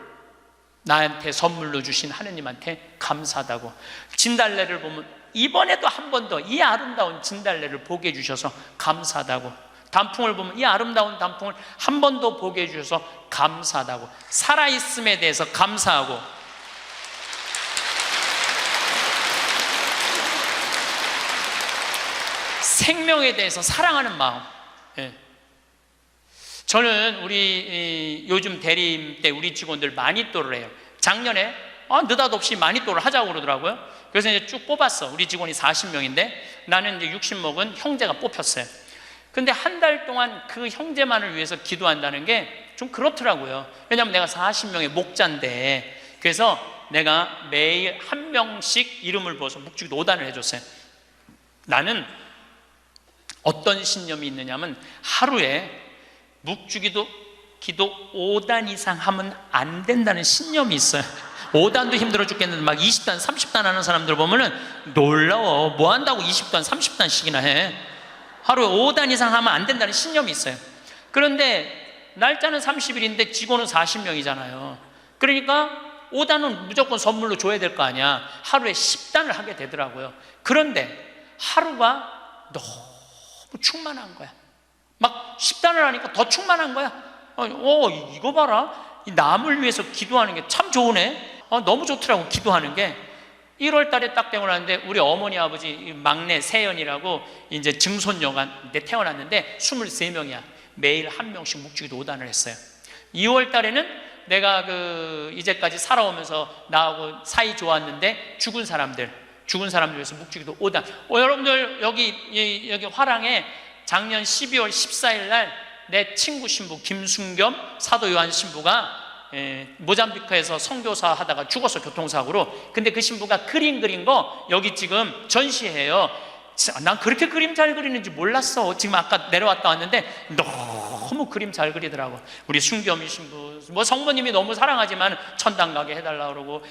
나한테 선물로 주신 하느님한테 감사하다고. 진달래를 보면 이번에도 한 번 더 이 아름다운 진달래를 보게 해주셔서 감사하다고. 단풍을 보면 이 아름다운 단풍을 한 번 더 보게 해주셔서 감사하다고. 살아있음에 대해서 감사하고, 생명에 대해서 사랑하는 마음. 저는 우리 요즘 대리임 때 우리 직원들 마니또를 해요. 작년에 느닷없이 마니또를 하자고 그러더라고요. 그래서 이제 쭉 뽑았어. 우리 직원이 40명인데 나는 이제 60 먹은 형제가 뽑혔어요. 근데 한 달 동안 그 형제만을 위해서 기도한다는 게 좀 그렇더라고요. 왜냐하면 내가 40명의 목자인데, 그래서 내가 매일 한 명씩 이름을 부어서 묵주기도 5단을 해줬어요. 나는 어떤 신념이 있느냐면, 하루에 묵주기도 기도 5단 이상 하면 안 된다는 신념이 있어요. 5단도 힘들어 죽겠는데 막 20단 30단 하는 사람들 보면은 놀라워. 뭐 한다고 20단 30단씩이나 해. 하루에 5단 이상 하면 안 된다는 신념이 있어요. 그런데 날짜는 30일인데 직원은 40명이잖아요 그러니까 5단은 무조건 선물로 줘야 될 거 아니야. 하루에 10단을 하게 되더라고요. 그런데 하루가 너무 충만한 거야. 막 10단을 하니까 더 충만한 거야. 이거 봐라. 이 남을 위해서 기도하는 게 참 좋으네. 너무 좋더라고, 기도하는 게. 1월 달에 딱 되고 나는데 우리 어머니 아버지 막내 세연이라고 이제 증손녀가 태어났는데 23명이야. 매일 한 명씩 묵주기도 5단을 했어요. 2월 달에는 내가 이제까지 살아오면서 나하고 사이 좋았는데 죽은 사람들 위해서 묵주기도 5단. 여러분들 여기 화랑에 작년 12월 14일 날 내 친구 신부 김순겸 사도 요한 신부가 모잠비크에서 선교사 하다가 죽었어, 교통사고로. 근데 그 신부가 그림 그린 거 여기 지금 전시해요. 난 그렇게 그림 잘 그리는지 몰랐어. 지금 아까 내려왔다 왔는데 너무 그림 잘 그리더라고. 우리 순겸이 신부, 성모님이 너무 사랑하지만 천당 가게 해달라 그러고,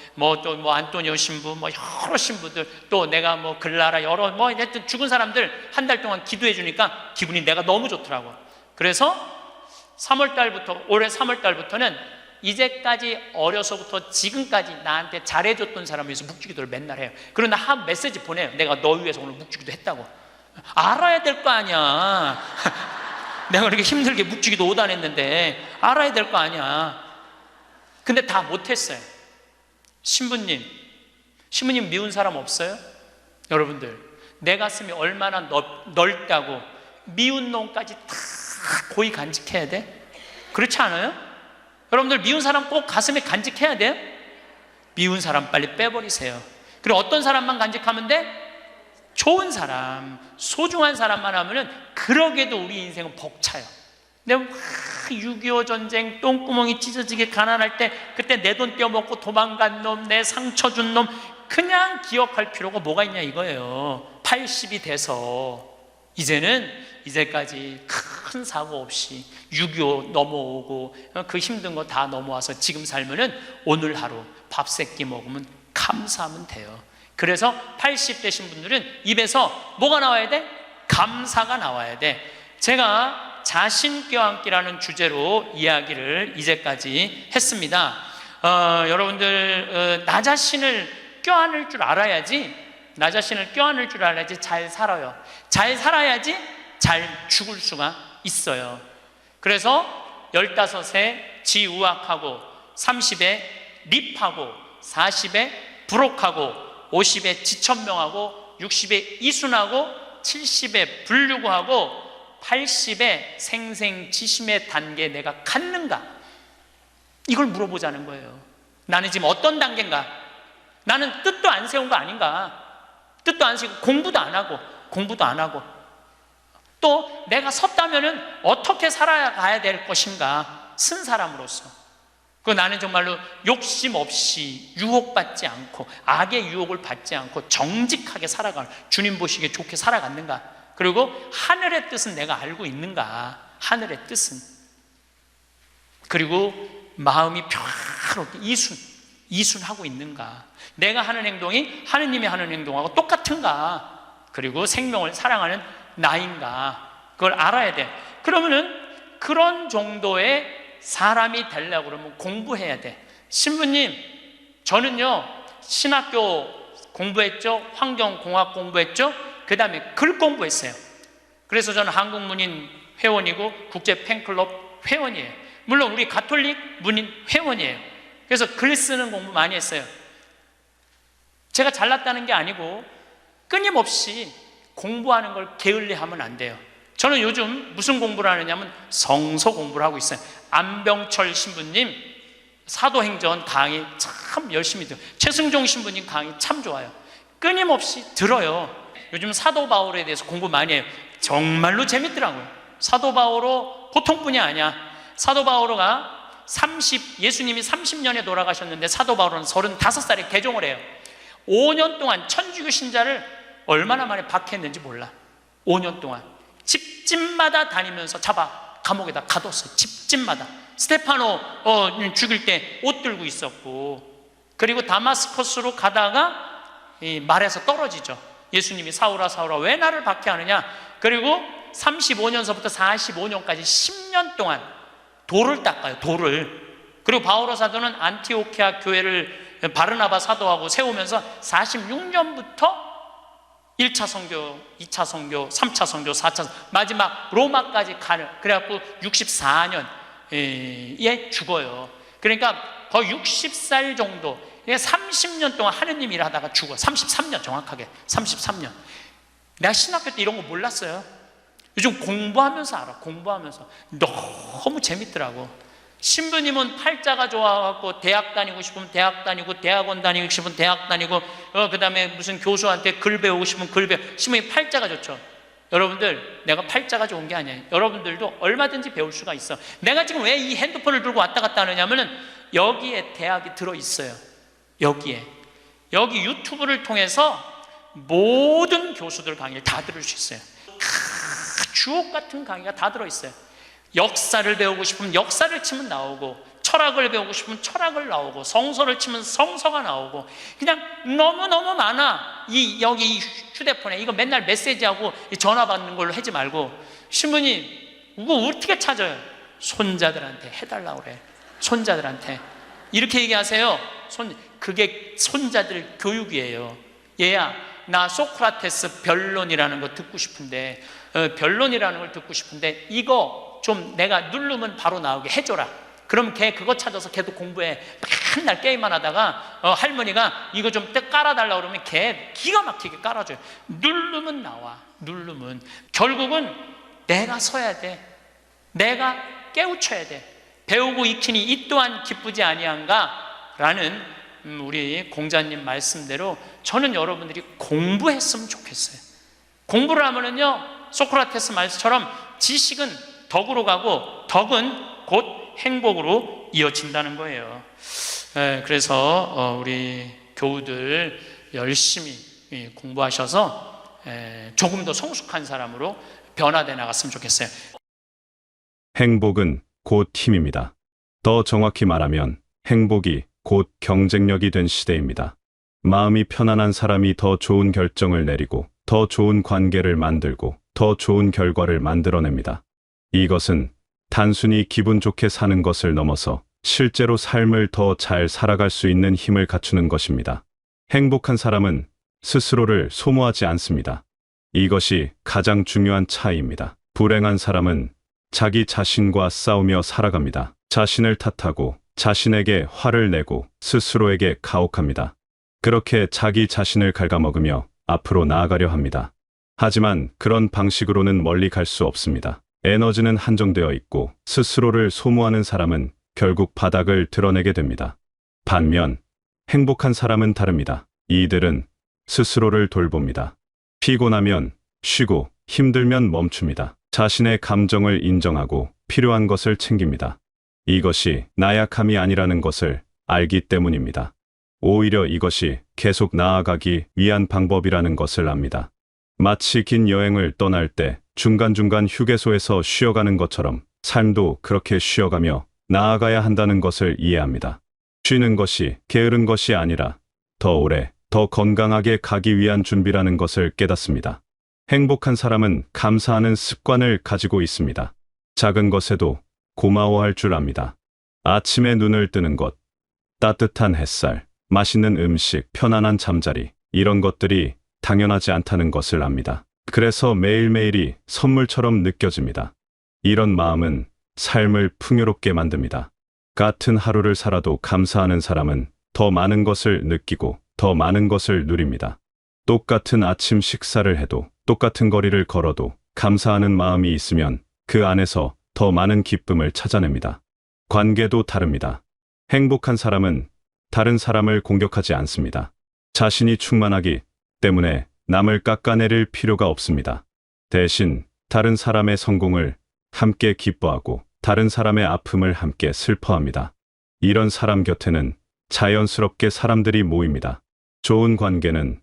또 안토니오 신부, 여러 신부들, 또 내가 글라라, 여러 하여튼 죽은 사람들 한 달 동안 기도해 주니까 기분이 내가 너무 좋더라고. 그래서 3월 달부터, 올해 3월 달부터는 이제까지 어려서부터 지금까지 나한테 잘해줬던 사람을 위해서 묵주기도를 맨날 해요. 그러나 한 메시지 보내요. 내가 너 위해서 오늘 묵주기도 했다고. 알아야 될 거 아니야. 내가 그렇게 힘들게 묵주기도 5단 했는데 알아야 될 거 아니야. 근데 다 못했어요. 신부님 미운 사람 없어요? 여러분들, 내 가슴이 얼마나 넓다고 미운 놈까지 다 고이 간직해야 돼? 그렇지 않아요? 여러분들, 미운 사람 꼭 가슴에 간직해야 돼요? 미운 사람 빨리 빼버리세요. 그리고 어떤 사람만 간직하면 돼? 좋은 사람, 소중한 사람만 하면은 그러게도 우리 인생은 벅차요. 근데 6.25 전쟁 똥구멍이 찢어지게 가난할 때 그때 내 돈 떼어먹고 도망간 놈, 내 상처 준 놈 그냥 기억할 필요가 뭐가 있냐 이거예요. 80이 돼서 이제까지 큰 사고 없이 6.25 넘어오고 그 힘든 거 다 넘어와서 지금 살면은 오늘 하루 밥 세끼 먹으면 감사하면 돼요. 그래서 80 되신 분들은 입에서 뭐가 나와야 돼? 감사가 나와야 돼. 제가 자신 껴안기라는 주제로 이야기를 이제까지 했습니다. 여러분들 나 자신을 껴안을 줄 알아야지, 나 자신을 껴안을 줄 알아야지 잘 살아요. 잘 살아야지 잘 죽을 수가 있어요. 그래서 15에 지우학하고, 30에 립하고, 40에 부록하고, 50에 지천명하고, 60에 이순하고, 70에 불류구하고, 80에 생생지심의 단계에 내가 갔는가? 이걸 물어보자는 거예요. 나는 지금 어떤 단계인가? 나는 뜻도 안 세운 거 아닌가? 뜻도 안 세우고 공부도 안 하고 또 내가 섰다면은 어떻게 살아가야 될 것인가? 쓴 사람으로서. 그 나는 정말로 욕심 없이 유혹받지 않고 악의 유혹을 받지 않고 정직하게 살아가는, 주님 보시기에 좋게 살아갔는가? 그리고 하늘의 뜻은 내가 알고 있는가? 하늘의 뜻은. 그리고 마음이 평화롭게 이순하고 있는가? 내가 하는 행동이 하느님이 하는 행동하고 똑같은가? 그리고 생명을 사랑하는 나인가? 그걸 알아야 돼. 그러면은 그런 정도의 사람이 되려고 그러면 공부해야 돼. 신부님, 저는요 신학교 공부했죠, 환경공학 공부했죠, 그 다음에 글 공부했어요. 그래서 저는 한국문인 회원이고 국제 팬클럽 회원이에요. 물론 우리 가톨릭 문인 회원이에요. 그래서 글 쓰는 공부 많이 했어요. 제가 잘났다는 게 아니고 끊임없이 공부하는 걸 게을리하면 안 돼요. 저는 요즘 무슨 공부를 하느냐면 성서 공부를 하고 있어요. 안병철 신부님 사도행전 강의 참 열심히 들어요. 최승종 신부님 강의 참 좋아요. 끊임없이 들어요. 요즘 사도 바울에 대해서 공부 많이 해요. 정말로 재밌더라고요. 사도 바오로 보통 분이 아니야. 사도 바오로가 예수님이 30년에 돌아가셨는데 사도 바오로는 35살에 개종을 해요. 5년 동안 천주교 신자를 얼마나 만에 박해했는지 몰라. 5년 동안 집집마다 다니면서 잡아 감옥에다 가뒀어요. 집집마다. 스테파노 죽일 때 옷 들고 있었고, 그리고 다마스커스로 가다가 이 말에서 떨어지죠. 예수님이 사울아 사울아 왜 나를 박해하느냐. 그리고 35년서부터 45년까지 10년 동안 돌을 닦아요. 돌을. 그리고 바오로 사도는 안티오키아 교회를 바르나바 사도하고 세우면서 46년부터 1차 선교, 2차 선교, 3차 선교, 4차 선교, 마지막 로마까지 가는, 그래갖고 64년에 죽어요. 그러니까 거의 60살 정도, 30년 동안 하느님 일하다가 죽어. 33년 정확하게 33년. 내가 신학교 때 이런 거 몰랐어요. 요즘 공부하면서 알아. 공부하면서 너무 재밌더라고. 신부님은 팔자가 좋아갖고 대학 다니고 싶으면 대학 다니고, 대학원 다니고 싶으면 대학 다니고, 그 다음에 무슨 교수한테 글 배우고 싶으면 글 배우고. 신부님 팔자가 좋죠. 여러분들, 내가 팔자가 좋은 게 아니에요. 여러분들도 얼마든지 배울 수가 있어. 내가 지금 왜 이 핸드폰을 들고 왔다 갔다 하느냐면은 여기에 대학이 들어있어요. 여기 유튜브를 통해서 모든 교수들 강의를 다 들을 수 있어요. 주옥 같은 강의가 다 들어있어요. 역사를 배우고 싶으면 역사를 치면 나오고, 철학을 배우고 싶으면 철학을 나오고, 성서를 치면 성서가 나오고, 그냥 너무너무 많아. 여기 휴대폰에 이거 맨날 메시지하고 전화 받는 걸로 하지 말고, 신부님 이거 어떻게 찾아요? 손자들한테 해달라고 그래. 손자들한테 이렇게 얘기하세요. 그게 손자들 교육이에요. 얘야, 나 소크라테스 변론이라는 거 듣고 싶은데, 변론이라는 걸 듣고 싶은데 이거 좀 내가 누르면 바로 나오게 해줘라. 그럼 걔 그거 찾아서 걔도 공부해. 맨날 게임만 하다가 할머니가 이거 좀 깔아달라고 그러면 걔 기가 막히게 깔아줘요. 누르면 나와. 누르면. 결국은 내가 서야 돼. 내가 깨우쳐야 돼. 배우고 익히니 이 또한 기쁘지 아니한가? 라는 우리 공자님 말씀대로 저는 여러분들이 공부했으면 좋겠어요. 공부를 하면은요, 소크라테스 말씀처럼 지식은 덕으로 가고 덕은 곧 행복으로 이어진다는 거예요. 그래서 우리 교우들 열심히 공부하셔서 조금 더 성숙한 사람으로 변화돼 나갔으면 좋겠어요. 행복은 곧 힘입니다. 더 정확히 말하면 행복이 곧 경쟁력이 된 시대입니다. 마음이 편안한 사람이 더 좋은 결정을 내리고 더 좋은 관계를 만들고 더 좋은 결과를 만들어냅니다. 이것은 단순히 기분 좋게 사는 것을 넘어서 실제로 삶을 더 잘 살아갈 수 있는 힘을 갖추는 것입니다. 행복한 사람은 스스로를 소모하지 않습니다. 이것이 가장 중요한 차이입니다. 불행한 사람은 자기 자신과 싸우며 살아갑니다. 자신을 탓하고 자신에게 화를 내고 스스로에게 가혹합니다. 그렇게 자기 자신을 갉아먹으며 앞으로 나아가려 합니다. 하지만 그런 방식으로는 멀리 갈 수 없습니다. 에너지는 한정되어 있고 스스로를 소모하는 사람은 결국 바닥을 드러내게 됩니다. 반면 행복한 사람은 다릅니다. 이들은 스스로를 돌봅니다. 피곤하면 쉬고 힘들면 멈춥니다. 자신의 감정을 인정하고 필요한 것을 챙깁니다. 이것이 나약함이 아니라는 것을 알기 때문입니다. 오히려 이것이 계속 나아가기 위한 방법이라는 것을 압니다. 마치 긴 여행을 떠날 때 중간중간 휴게소에서 쉬어가는 것처럼 삶도 그렇게 쉬어가며 나아가야 한다는 것을 이해합니다. 쉬는 것이 게으른 것이 아니라 더 오래, 더 건강하게 가기 위한 준비라는 것을 깨닫습니다. 행복한 사람은 감사하는 습관을 가지고 있습니다. 작은 것에도 고마워할 줄 압니다. 아침에 눈을 뜨는 것, 따뜻한 햇살, 맛있는 음식, 편안한 잠자리, 이런 것들이 당연하지 않다는 것을 압니다. 그래서 매일매일이 선물처럼 느껴집니다. 이런 마음은 삶을 풍요롭게 만듭니다. 같은 하루를 살아도 감사하는 사람은 더 많은 것을 느끼고 더 많은 것을 누립니다. 똑같은 아침 식사를 해도 똑같은 거리를 걸어도 감사하는 마음이 있으면 그 안에서 더 많은 기쁨을 찾아냅니다. 관계도 다릅니다. 행복한 사람은 다른 사람을 공격하지 않습니다. 자신이 충만하기 때문에 남을 깎아내릴 필요가 없습니다. 대신 다른 사람의 성공을 함께 기뻐하고 다른 사람의 아픔을 함께 슬퍼합니다. 이런 사람 곁에는 자연스럽게 사람들이 모입니다. 좋은 관계는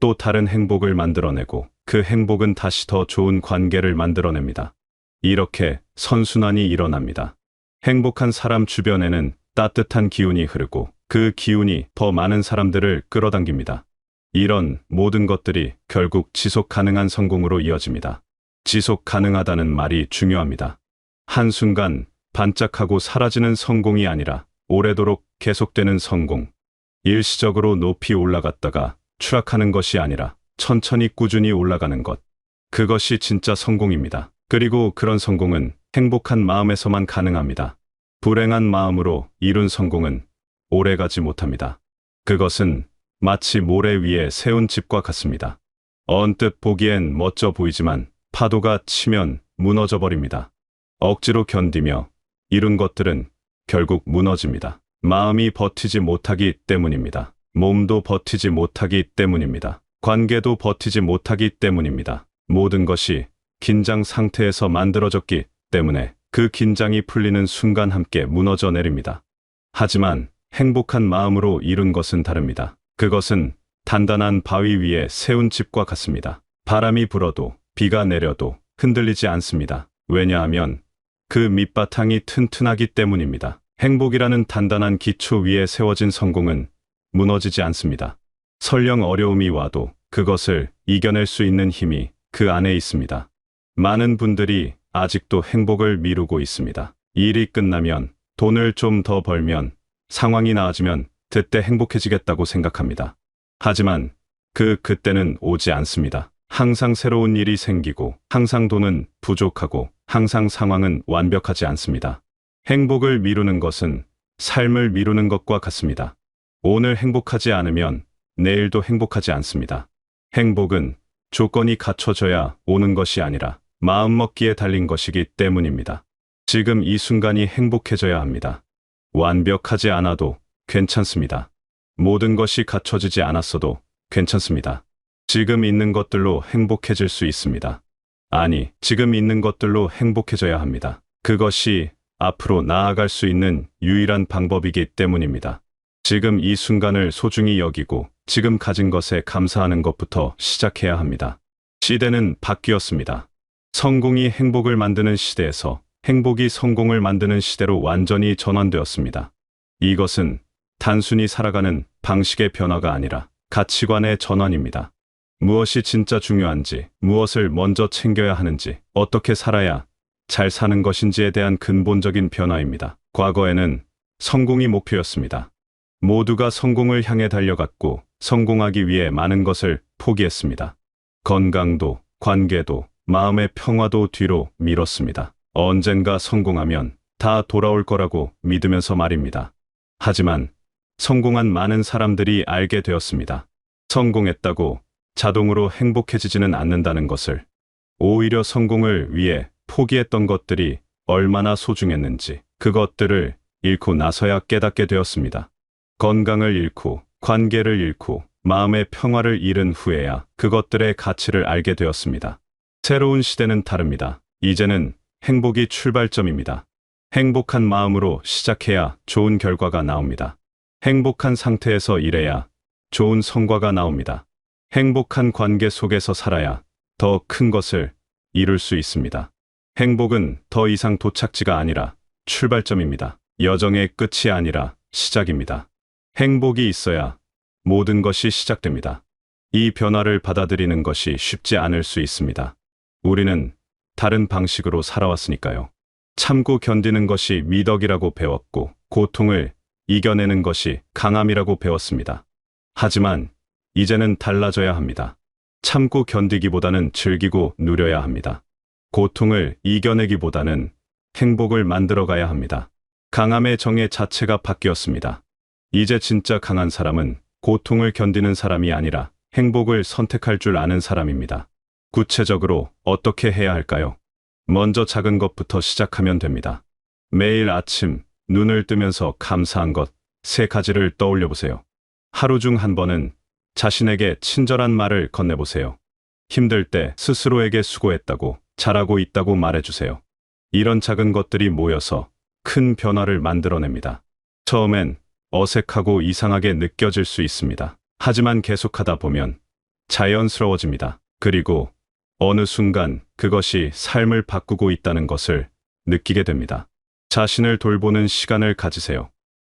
또 다른 행복을 만들어내고 그 행복은 다시 더 좋은 관계를 만들어냅니다. 이렇게 선순환이 일어납니다. 행복한 사람 주변에는 따뜻한 기운이 흐르고 그 기운이 더 많은 사람들을 끌어당깁니다. 이런 모든 것들이 결국 지속 가능한 성공으로 이어집니다. 지속 가능하다는 말이 중요합니다. 한순간 반짝하고 사라지는 성공이 아니라 오래도록 계속되는 성공. 일시적으로 높이 올라갔다가 추락하는 것이 아니라 천천히 꾸준히 올라가는 것. 그것이 진짜 성공입니다. 그리고 그런 성공은 행복한 마음에서만 가능합니다. 불행한 마음으로 이룬 성공은 오래가지 못합니다. 그것은 마치 모래 위에 세운 집과 같습니다. 언뜻 보기엔 멋져 보이지만 파도가 치면 무너져 버립니다. 억지로 견디며 이룬 것들은 결국 무너집니다. 마음이 버티지 못하기 때문입니다. 몸도 버티지 못하기 때문입니다. 관계도 버티지 못하기 때문입니다. 모든 것이 긴장 상태에서 만들어졌기 때문에 그 긴장이 풀리는 순간 함께 무너져 내립니다. 하지만 행복한 마음으로 이룬 것은 다릅니다. 그것은 단단한 바위 위에 세운 집과 같습니다. 바람이 불어도 비가 내려도 흔들리지 않습니다. 왜냐하면 그 밑바탕이 튼튼하기 때문입니다. 행복이라는 단단한 기초 위에 세워진 성공은 무너지지 않습니다. 설령 어려움이 와도 그것을 이겨낼 수 있는 힘이 그 안에 있습니다. 많은 분들이 아직도 행복을 미루고 있습니다. 일이 끝나면, 돈을 좀 더 벌면, 상황이 나아지면 그때 행복해지겠다고 생각합니다. 하지만 그때는 오지 않습니다. 항상 새로운 일이 생기고 항상 돈은 부족하고 항상 상황은 완벽하지 않습니다. 행복을 미루는 것은 삶을 미루는 것과 같습니다. 오늘 행복하지 않으면 내일도 행복하지 않습니다. 행복은 조건이 갖춰져야 오는 것이 아니라 마음먹기에 달린 것이기 때문입니다. 지금 이 순간이 행복해져야 합니다. 완벽하지 않아도 괜찮습니다. 모든 것이 갖춰지지 않았어도 괜찮습니다. 지금 있는 것들로 행복해질 수 있습니다. 아니, 지금 있는 것들로 행복해져야 합니다. 그것이 앞으로 나아갈 수 있는 유일한 방법이기 때문입니다. 지금 이 순간을 소중히 여기고 지금 가진 것에 감사하는 것부터 시작해야 합니다. 시대는 바뀌었습니다. 성공이 행복을 만드는 시대에서 행복이 성공을 만드는 시대로 완전히 전환되었습니다. 이것은 단순히 살아가는 방식의 변화가 아니라 가치관의 전환입니다. 무엇이 진짜 중요한지, 무엇을 먼저 챙겨야 하는지, 어떻게 살아야 잘 사는 것인지에 대한 근본적인 변화입니다. 과거에는 성공이 목표였습니다. 모두가 성공을 향해 달려갔고 성공하기 위해 많은 것을 포기했습니다. 건강도, 관계도, 마음의 평화도 뒤로 미뤘습니다. 언젠가 성공하면 다 돌아올 거라고 믿으면서 말입니다. 하지만 성공한 많은 사람들이 알게 되었습니다. 성공했다고 자동으로 행복해지지는 않는다는 것을. 오히려 성공을 위해 포기했던 것들이 얼마나 소중했는지 그것들을 잃고 나서야 깨닫게 되었습니다. 건강을 잃고 관계를 잃고 마음의 평화를 잃은 후에야 그것들의 가치를 알게 되었습니다. 새로운 시대는 다릅니다. 이제는 행복이 출발점입니다. 행복한 마음으로 시작해야 좋은 결과가 나옵니다. 행복한 상태에서 일해야 좋은 성과가 나옵니다. 행복한 관계 속에서 살아야 더 큰 것을 이룰 수 있습니다. 행복은 더 이상 도착지가 아니라 출발점입니다. 여정의 끝이 아니라 시작입니다. 행복이 있어야 모든 것이 시작됩니다. 이 변화를 받아들이는 것이 쉽지 않을 수 있습니다. 우리는 다른 방식으로 살아왔으니까요. 참고 견디는 것이 미덕이라고 배웠고 고통을 이겨내는 것이 강함이라고 배웠습니다. 하지만 이제는 달라져야 합니다. 참고 견디기보다는 즐기고 누려야 합니다. 고통을 이겨내기보다는 행복을 만들어가야 합니다. 강함의 정의 자체가 바뀌었습니다. 이제 진짜 강한 사람은 고통을 견디는 사람이 아니라 행복을 선택할 줄 아는 사람입니다. 구체적으로 어떻게 해야 할까요? 먼저 작은 것부터 시작하면 됩니다. 매일 아침 눈을 뜨면서 감사한 것 3가지를 떠올려 보세요. 하루 중 한 번은 자신에게 친절한 말을 건네보세요. 힘들 때 스스로에게 수고했다고, 잘하고 있다고 말해주세요. 이런 작은 것들이 모여서 큰 변화를 만들어냅니다. 처음엔 어색하고 이상하게 느껴질 수 있습니다. 하지만 계속하다 보면 자연스러워집니다. 그리고 어느 순간 그것이 삶을 바꾸고 있다는 것을 느끼게 됩니다. 자신을 돌보는 시간을 가지세요.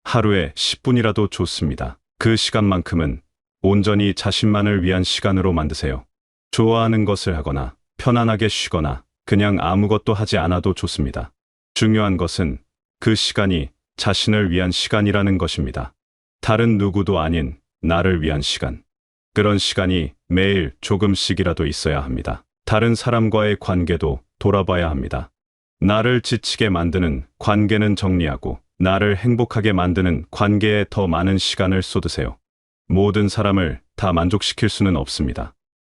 하루에 10분이라도 좋습니다. 그 시간만큼은 온전히 자신만을 위한 시간으로 만드세요. 좋아하는 것을 하거나 편안하게 쉬거나 그냥 아무것도 하지 않아도 좋습니다. 중요한 것은 그 시간이 자신을 위한 시간이라는 것입니다. 다른 누구도 아닌 나를 위한 시간. 그런 시간이 매일 조금씩이라도 있어야 합니다. 다른 사람과의 관계도 돌아봐야 합니다. 나를 지치게 만드는 관계는 정리하고 나를 행복하게 만드는 관계에 더 많은 시간을 쏟으세요. 모든 사람을 다 만족시킬 수는 없습니다.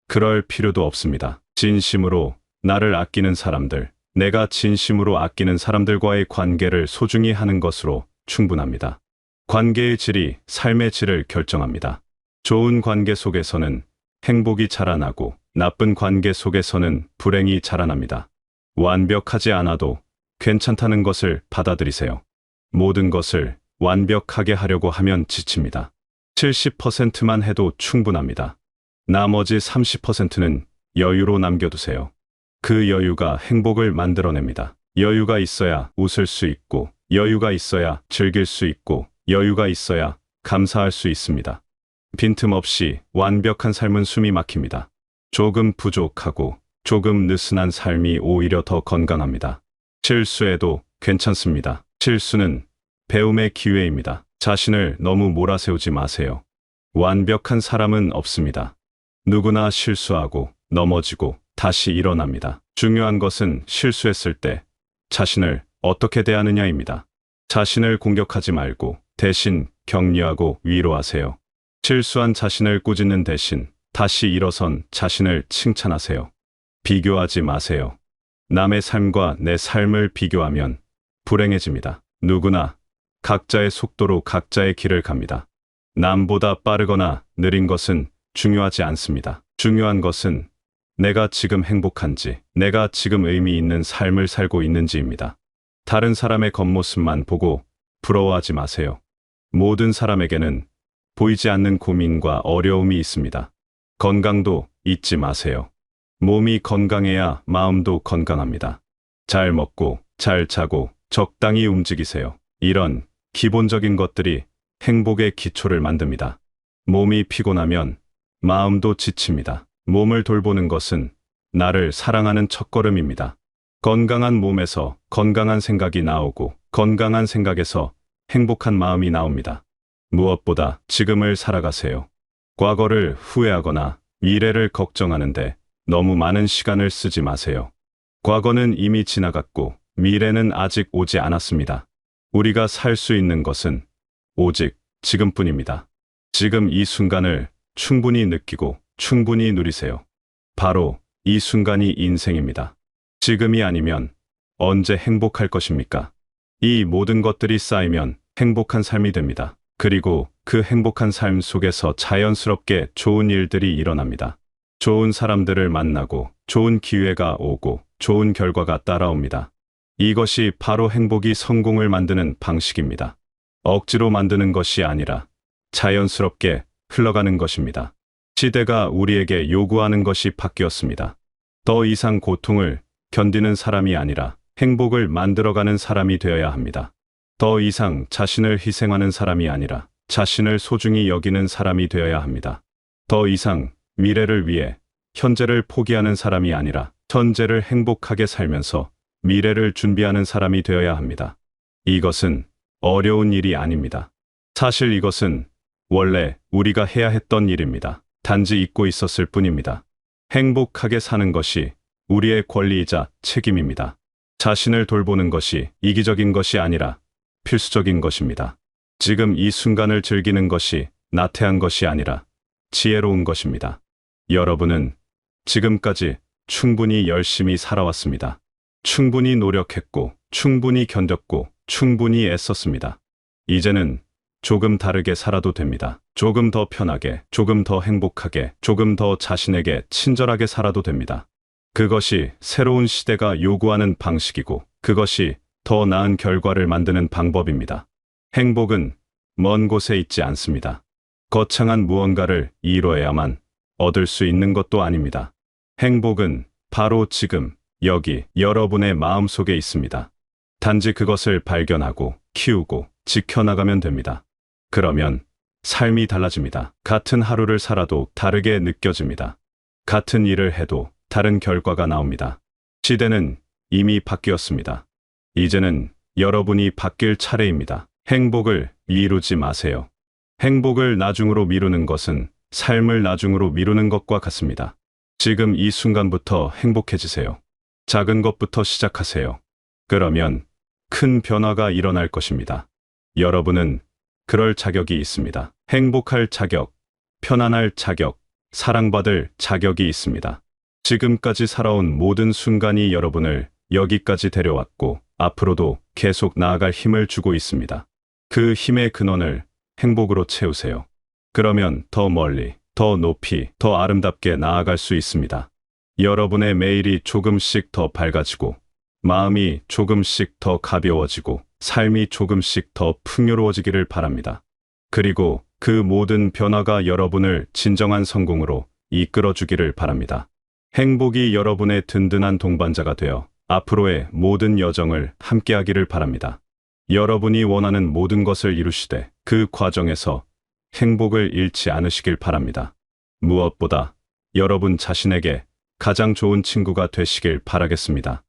그럴 필요도 없습니다. 진심으로 나를 아끼는 사람들, 내가 진심으로 아끼는 사람들과의 관계를 소중히 하는 것으로 충분합니다. 관계의 질이 삶의 질을 결정합니다. 좋은 관계 속에서는 행복이 자라나고 나쁜 관계 속에서는 불행이 자라납니다. 완벽하지 않아도 괜찮다는 것을 받아들이세요. 모든 것을 완벽하게 하려고 하면 지칩니다. 70%만 해도 충분합니다. 나머지 30%는 여유로 남겨두세요. 그 여유가 행복을 만들어냅니다. 여유가 있어야 웃을 수 있고, 여유가 있어야 즐길 수 있고, 여유가 있어야 감사할 수 있습니다. 빈틈없이 완벽한 삶은 숨이 막힙니다. 조금 부족하고 조금 느슨한 삶이 오히려 더 건강합니다. 실수해도 괜찮습니다. 실수는 배움의 기회입니다. 자신을 너무 몰아세우지 마세요. 완벽한 사람은 없습니다. 누구나 실수하고 넘어지고 다시 일어납니다. 중요한 것은 실수했을 때 자신을 어떻게 대하느냐입니다. 자신을 공격하지 말고 대신 격려하고 위로하세요. 실수한 자신을 꾸짖는 대신 다시 일어선 자신을 칭찬하세요. 비교하지 마세요. 남의 삶과 내 삶을 비교하면 불행해집니다. 누구나 각자의 속도로 각자의 길을 갑니다. 남보다 빠르거나 느린 것은 중요하지 않습니다. 중요한 것은 내가 지금 행복한지, 내가 지금 의미 있는 삶을 살고 있는지입니다. 다른 사람의 겉모습만 보고 부러워하지 마세요. 모든 사람에게는 보이지 않는 고민과 어려움이 있습니다. 건강도 잊지 마세요. 몸이 건강해야 마음도 건강합니다. 잘 먹고, 잘 자고, 적당히 움직이세요. 이런 기본적인 것들이 행복의 기초를 만듭니다. 몸이 피곤하면 마음도 지칩니다. 몸을 돌보는 것은 나를 사랑하는 첫걸음입니다. 건강한 몸에서 건강한 생각이 나오고 건강한 생각에서 행복한 마음이 나옵니다. 무엇보다 지금을 살아가세요. 과거를 후회하거나 미래를 걱정하는데 너무 많은 시간을 쓰지 마세요. 과거는 이미 지나갔고 미래는 아직 오지 않았습니다. 우리가 살 수 있는 것은 오직 지금뿐입니다. 지금 이 순간을 충분히 느끼고 충분히 누리세요. 바로 이 순간이 인생입니다. 지금이 아니면 언제 행복할 것입니까? 이 모든 것들이 쌓이면 행복한 삶이 됩니다. 그리고 그 행복한 삶 속에서 자연스럽게 좋은 일들이 일어납니다. 좋은 사람들을 만나고 좋은 기회가 오고 좋은 결과가 따라옵니다. 이것이 바로 행복이 성공을 만드는 방식입니다. 억지로 만드는 것이 아니라 자연스럽게 흘러가는 것입니다. 시대가 우리에게 요구하는 것이 바뀌었습니다. 더 이상 고통을 견디는 사람이 아니라 행복을 만들어가는 사람이 되어야 합니다. 더 이상 자신을 희생하는 사람이 아니라 자신을 소중히 여기는 사람이 되어야 합니다. 더 이상 미래를 위해 현재를 포기하는 사람이 아니라 현재를 행복하게 살면서 미래를 준비하는 사람이 되어야 합니다. 이것은 어려운 일이 아닙니다. 사실 이것은 원래 우리가 해야 했던 일입니다. 단지 잊고 있었을 뿐입니다. 행복하게 사는 것이 우리의 권리이자 책임입니다. 자신을 돌보는 것이 이기적인 것이 아니라 필수적인 것입니다. 지금 이 순간을 즐기는 것이 나태한 것이 아니라 지혜로운 것입니다. 여러분은 지금까지 충분히 열심히 살아왔습니다. 충분히 노력했고, 충분히 견뎠고, 충분히 애썼습니다. 이제는 조금 다르게 살아도 됩니다. 조금 더 편하게, 조금 더 행복하게, 조금 더 자신에게 친절하게 살아도 됩니다. 그것이 새로운 시대가 요구하는 방식이고, 그것이 더 나은 결과를 만드는 방법입니다. 행복은 먼 곳에 있지 않습니다. 거창한 무언가를 이뤄야만 얻을 수 있는 것도 아닙니다. 행복은 바로 지금, 여기, 여러분의 마음속에 있습니다. 단지 그것을 발견하고, 키우고, 지켜나가면 됩니다. 그러면 삶이 달라집니다. 같은 하루를 살아도 다르게 느껴집니다. 같은 일을 해도 다른 결과가 나옵니다. 시대는 이미 바뀌었습니다. 이제는 여러분이 바뀔 차례입니다. 행복을 미루지 마세요. 행복을 나중으로 미루는 것은 삶을 나중으로 미루는 것과 같습니다. 지금 이 순간부터 행복해지세요. 작은 것부터 시작하세요. 그러면 큰 변화가 일어날 것입니다. 여러분은 그럴 자격이 있습니다. 행복할 자격, 편안할 자격, 사랑받을 자격이 있습니다. 지금까지 살아온 모든 순간이 여러분을 여기까지 데려왔고 앞으로도 계속 나아갈 힘을 주고 있습니다. 그 힘의 근원을 행복으로 채우세요. 그러면 더 멀리, 더 높이, 더 아름답게 나아갈 수 있습니다. 여러분의 매일이 조금씩 더 밝아지고 마음이 조금씩 더 가벼워지고 삶이 조금씩 더 풍요로워지기를 바랍니다. 그리고 그 모든 변화가 여러분을 진정한 성공으로 이끌어주기를 바랍니다. 행복이 여러분의 든든한 동반자가 되어 앞으로의 모든 여정을 함께하기를 바랍니다. 여러분이 원하는 모든 것을 이루시되 그 과정에서 행복을 잃지 않으시길 바랍니다. 무엇보다 여러분 자신에게 가장 좋은 친구가 되시길 바라겠습니다.